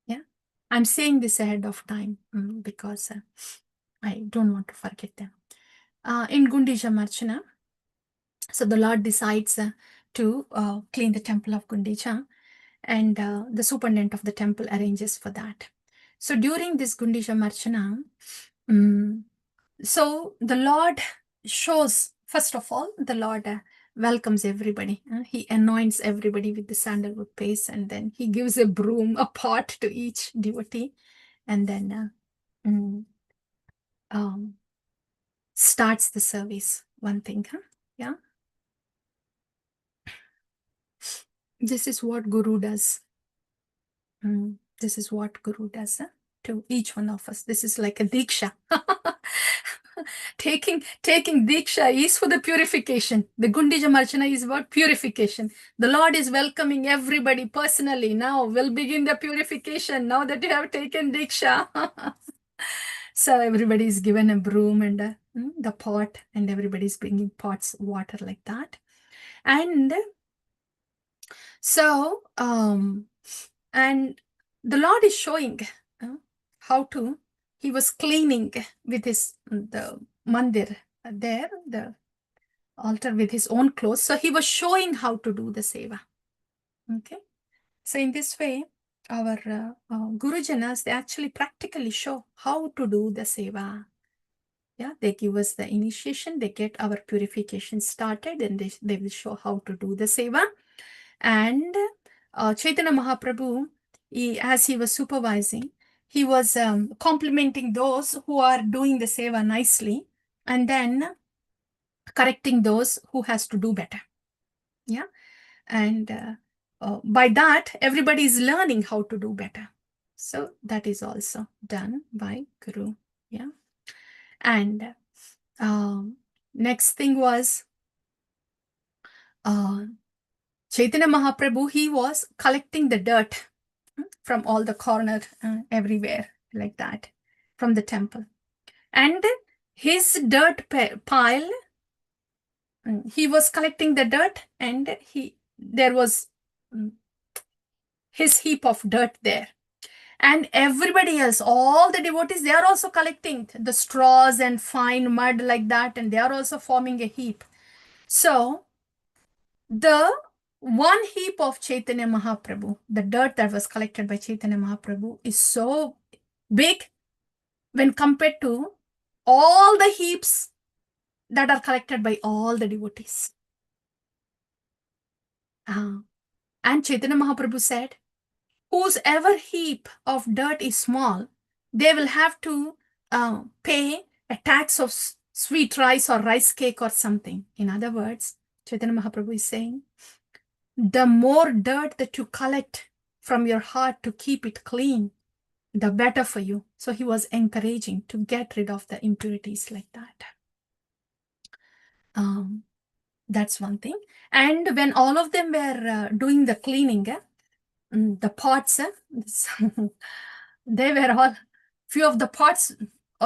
Yeah, I'm saying this ahead of time because I don't want to forget them. In Gundija Marchana, so the Lord decides to clean the temple of Gundija, and the superintendent of the temple arranges for that. So during this Gundija Marchana, so the Lord shows, first of all, the Lord welcomes everybody. He anoints everybody with the sandalwood paste, and then he gives a broom, a pot to each devotee, and then starts the service. One thing, yeah. This is what Guru does. This is what Guru does to each one of us. This is like a diksha. Taking diksha is for the purification. The Gundija Marchana is about purification. The Lord is welcoming everybody personally. Now we'll begin the purification. Now that you have taken diksha. So everybody is given a broom and the pot, and everybody is bringing pots, water like that. And so, and the Lord is showing how to, he was cleaning with the mandir there, the altar with his own clothes. So he was showing how to do the seva. Okay. So in this way, our Gurujanas, they actually practically show how to do the seva. Yeah, they give us the initiation, they get our purification started, and they will show how to do the seva. And Chaitanya Mahaprabhu, as he was supervising, he was complimenting those who are doing the seva nicely, and then correcting those who has to do better. Yeah, and by that, everybody is learning how to do better. So that is also done by Guru. Yeah, and next thing was Chaitanya Mahaprabhu, he was collecting the dirt from all the corner, everywhere, like that, from the temple. And his dirt pile, he was collecting the dirt, and there was his heap of dirt there. And everybody else, all the devotees, they are also collecting the straws and fine mud like that, and they are also forming a heap. So the one heap of Chaitanya Mahaprabhu, the dirt that was collected by Chaitanya Mahaprabhu, is so big when compared to all the heaps that are collected by all the devotees. And Chaitanya Mahaprabhu said, whosever heap of dirt is small, they will have to pay a tax of sweet rice or rice cake or something. In other words, Chaitanya Mahaprabhu is saying, the more dirt that you collect from your heart to keep it clean, the better for you. So he was encouraging to get rid of the impurities like that. That's one thing. And when all of them were doing the cleaning, the pots, they were all, few of the pots,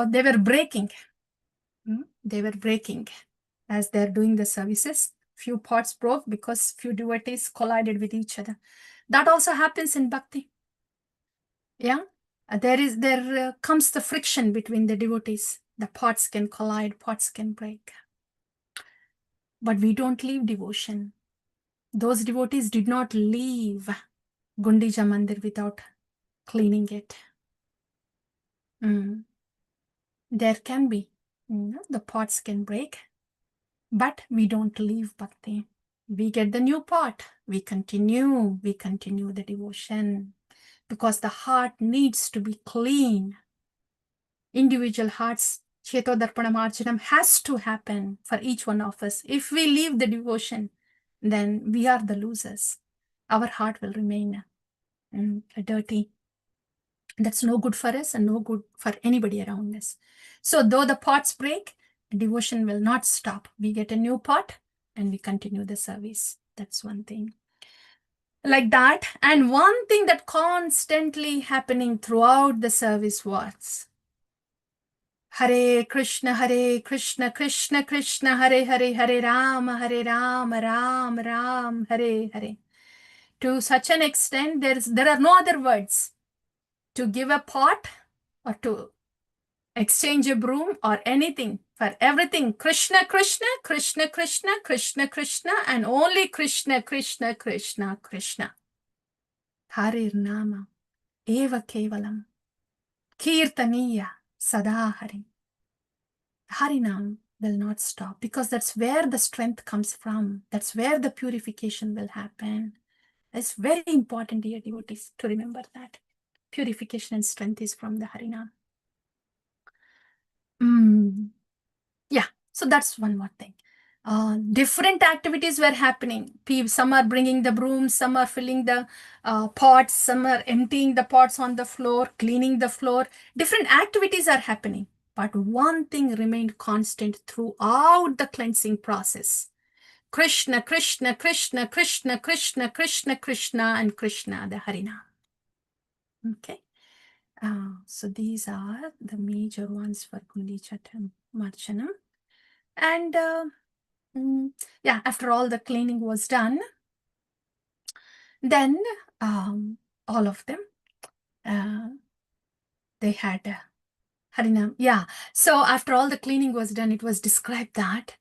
they were breaking. They were breaking as they're doing the services. Few pots broke because few devotees collided with each other. That also happens in bhakti. Yeah, there comes the friction between the devotees. The pots can collide, pots can break. But we don't leave devotion. Those devotees did not leave Gundicha Mandir without cleaning it. There can be, the pots can break, but we don't leave bhakti. We get the new pot. We continue the devotion because the heart needs to be clean. Individual hearts, Chetodarpana Marjanam has to happen for each one of us. If we leave the devotion, then we are the losers. Our heart will remain dirty. That's no good for us and no good for anybody around us. So though the pots break, devotion will not stop. We get a new pot and we continue the service. That's one thing. Like that. And one thing that constantly happening throughout the service was Hare Krishna, Krishna Krishna, Hare Hare, Hare Rama, Ram Ram, Hare Hare. To such an extent, there are no other words to give a pot or to exchange a broom or anything. For everything, Krishna Krishna, Krishna Krishna, Krishna Krishna, and only Krishna Krishna Krishna Krishna. Harir Nama, Eva Kevalam, Kirtaniya, Sada Hari. Harinam will not stop because that's where the strength comes from. That's where the purification will happen. It's very important, dear devotees, to remember that. Purification and strength is from the Harinam. Yeah, so that's one more thing. Different activities were happening. Some are bringing the brooms, some are filling the pots, some are emptying the pots on the floor, cleaning the floor. Different activities are happening. But one thing remained constant throughout the cleansing process. Krishna, Krishna, Krishna, Krishna, Krishna, Krishna, Krishna, and Krishna, the Harinam. Okay. So these are the major ones for Gundicha Marchanam. And yeah, after all the cleaning was done, then all of them, they had Harinam. Yeah, so after all the cleaning was done, it was described that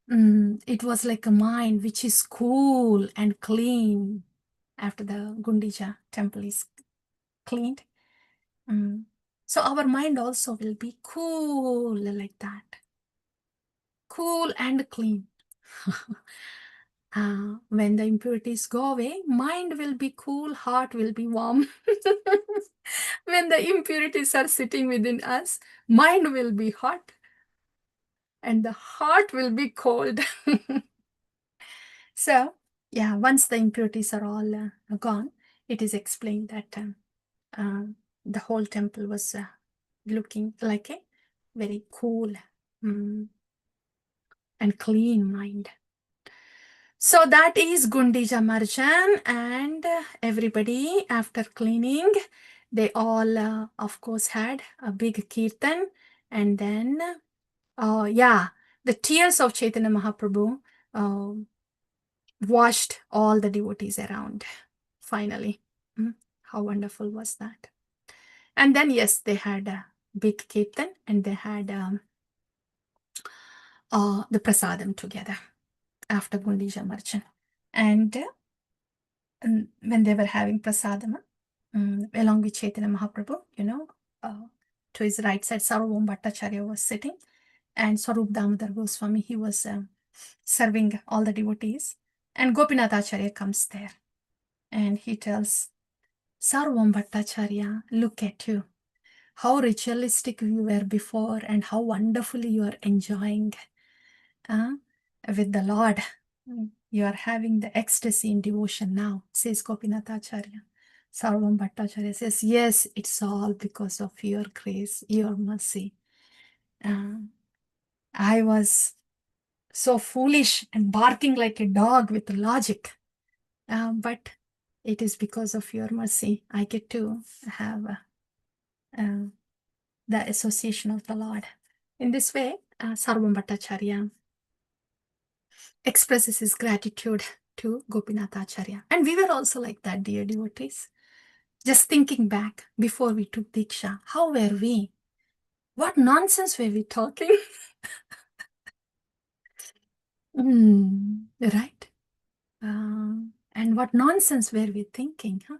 it was like a mind which is cool and clean after the Gundicha temple is cleaned. So our mind also will be cool like that. Cool and clean. When the impurities go away, mind will be cool, heart will be warm. When the impurities are sitting within us, mind will be hot and the heart will be cold. So, yeah, once the impurities are all gone, it is explained that the whole temple was looking like a very cool and clean mind. So that is Gundicha Marjan, and everybody after cleaning, they all of course had a big kirtan, and then yeah, the tears of Chaitanya Mahaprabhu washed all the devotees around finally. How wonderful was that? And then, yes, they had a big kirtan, and they had the prasadam together after Gundija Marchan. And when they were having prasadam, along with Chaitanya Mahaprabhu, to his right side, Sarvam Bhattacharya was sitting, and Swarup Damodar Goswami, he was serving all the devotees. And Gopinath Acharya comes there, and he tells, Sarvam Bhattacharya, look at you. How ritualistic you were before, and how wonderfully you are enjoying with the Lord. You are having the ecstasy in devotion now, says Gopinath Acharya. Sarvam Bhattacharya says, yes, it's all because of your grace, your mercy. I was so foolish and barking like a dog with logic, but it is because of your mercy I get to have the association of the Lord. In this way, Sarvam Bhattacharya expresses his gratitude to Gopinath Acharya. And we were also like that, dear devotees. Just thinking back before we took Diksha, how were we? What nonsense were we talking? Right? And what nonsense were we thinking? Huh?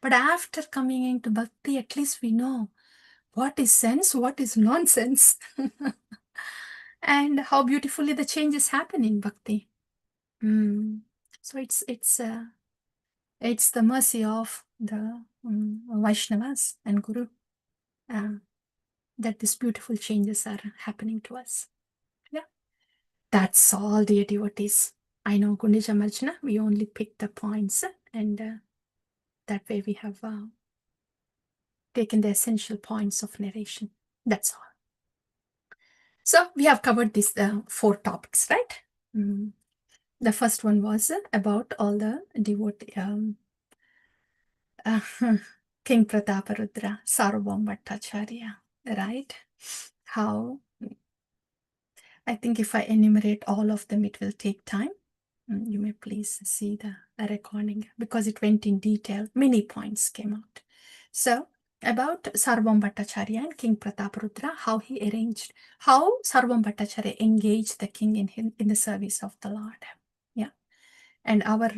But after coming into bhakti, at least we know what is sense, what is nonsense, and how beautifully the changes happen in bhakti. So it's the mercy of the Vaishnavas and Guru that these beautiful changes are happening to us. Yeah, that's all, dear devotees. I know Gundija Marjana, we only picked the points, and that way we have taken the essential points of narration. That's all. So we have covered these 4 topics, right? The first one was about all the devotee, King Prataparudra, Sarvam Bhattacharya, right? How, I think if I enumerate all of them, it will take time. You may please see the recording because it went in detail. Many points came out. So, about Sarvam Bhattacharya and King Prataparudra, how he arranged, how Sarvam Bhattacharya engaged the king in the service of the Lord. Yeah. And our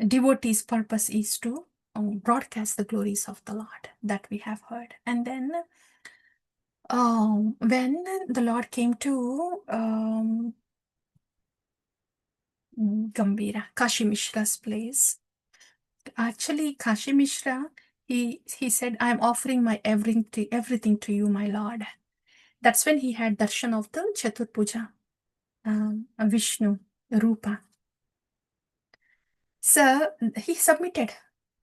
devotees' purpose is to broadcast the glories of the Lord that we have heard. And then when the Lord came to Gambira, Kashi Mishra's place, actually Kashi Mishra, he said, I'm offering my everything to you, my Lord. That's when he had darshan of the Chatur Puja, Vishnu, Rupa. So he submitted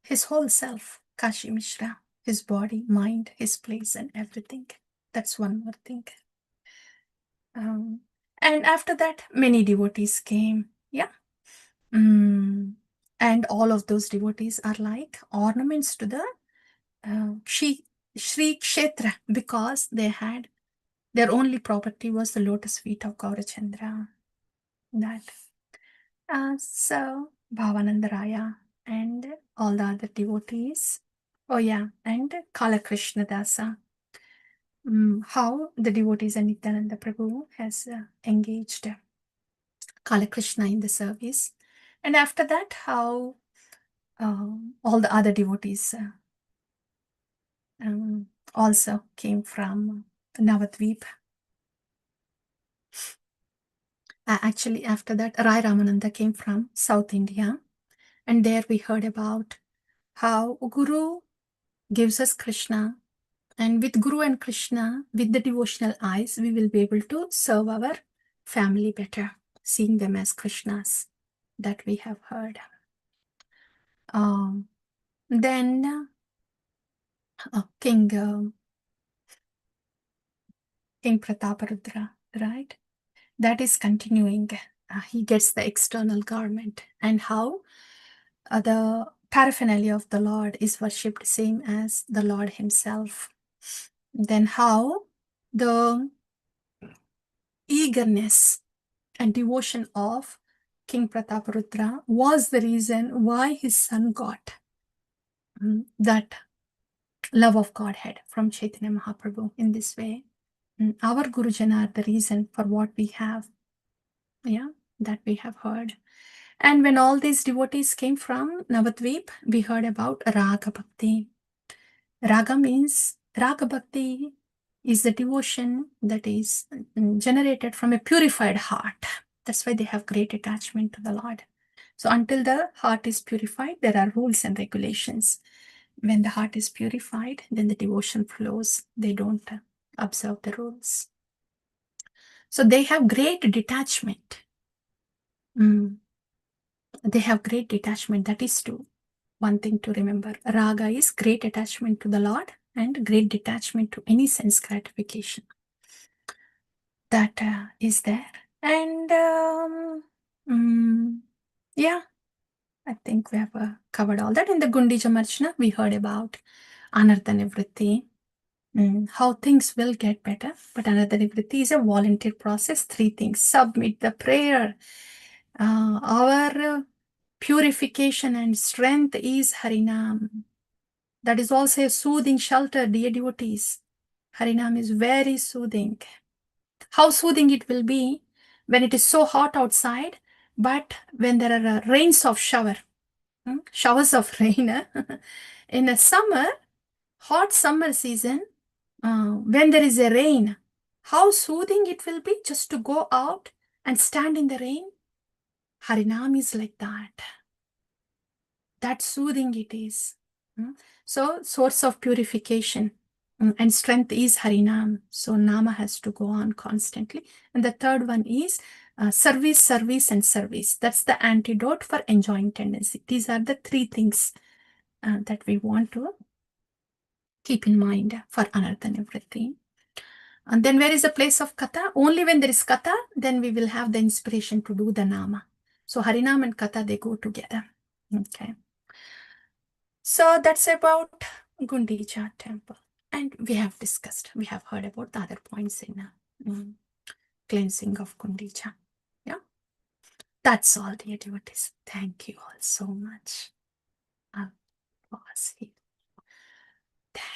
his whole self, Kashi Mishra, his body, mind, his place, and everything. That's one more thing. And after that, many devotees came. Yeah. And all of those devotees are like ornaments to the Shri Kshetra, because they had their only property was the lotus feet of Gaurachandra. That. So Bhavananda Raya and all the other devotees. Oh yeah, and Kala Krishna Dasa. How the devotees and Nityananda Prabhu has engaged Kala Krishna in the service. And after that, how all the other devotees also came from Navadvip. Actually, after that, Rai Ramananda came from South India. And there we heard about how Guru gives us Krishna. And with Guru and Krishna, with the devotional eyes, we will be able to serve our family better, seeing them as Krishnas, that we have heard. Then King Prataparudra, right? That is continuing. He gets the external garment, and how the paraphernalia of the Lord is worshipped same as the Lord himself. Then how the eagerness and devotion of King Prataparudra was the reason why his son got that love of Godhead from Chaitanya Mahaprabhu in this way. Our Gurujana are the reason for what we have, that we have heard. And when all these devotees came from Navadvip, we heard about Raga Bhakti. Raga means, Raga Bhakti is the devotion that is generated from a purified heart. That's why they have great attachment to the Lord. So until the heart is purified, there are rules and regulations. When the heart is purified, then the devotion flows. They don't observe the rules. So they have great detachment. They have great detachment. That is true. One thing to remember. Raga is great attachment to the Lord and great detachment to any sense gratification. That is there. And yeah, I think we have covered all that. In the Gundija Marchna, we heard about Anartha Nivritti, how things will get better. But Anartha Nivritti is a volunteer process. 3 things. Submit the prayer. Our purification and strength is Harinam. That is also a soothing shelter, dear devotees. Harinam is very soothing. How soothing it will be when it is so hot outside, but when there are rains of showers of rain. In a summer, hot summer season, when there is a rain, how soothing it will be just to go out and stand in the rain. Harinam is like that. That soothing it is. So, source of purification and strength is Harinam. So, Nama has to go on constantly. And the third one is service, service, and service. That's the antidote for enjoying tendency. These are the 3 things that we want to keep in mind for Anartha Nivritti. And then where is the place of Katha? Only when there is Katha, then we will have the inspiration to do the Nama. So, Harinam and Katha, they go together. Okay. So that's about Gundicha temple. And we have heard about the other points in cleansing of Gundicha. Yeah. That's all, dear devotees. Thank you all so much. I'll pause here. Thank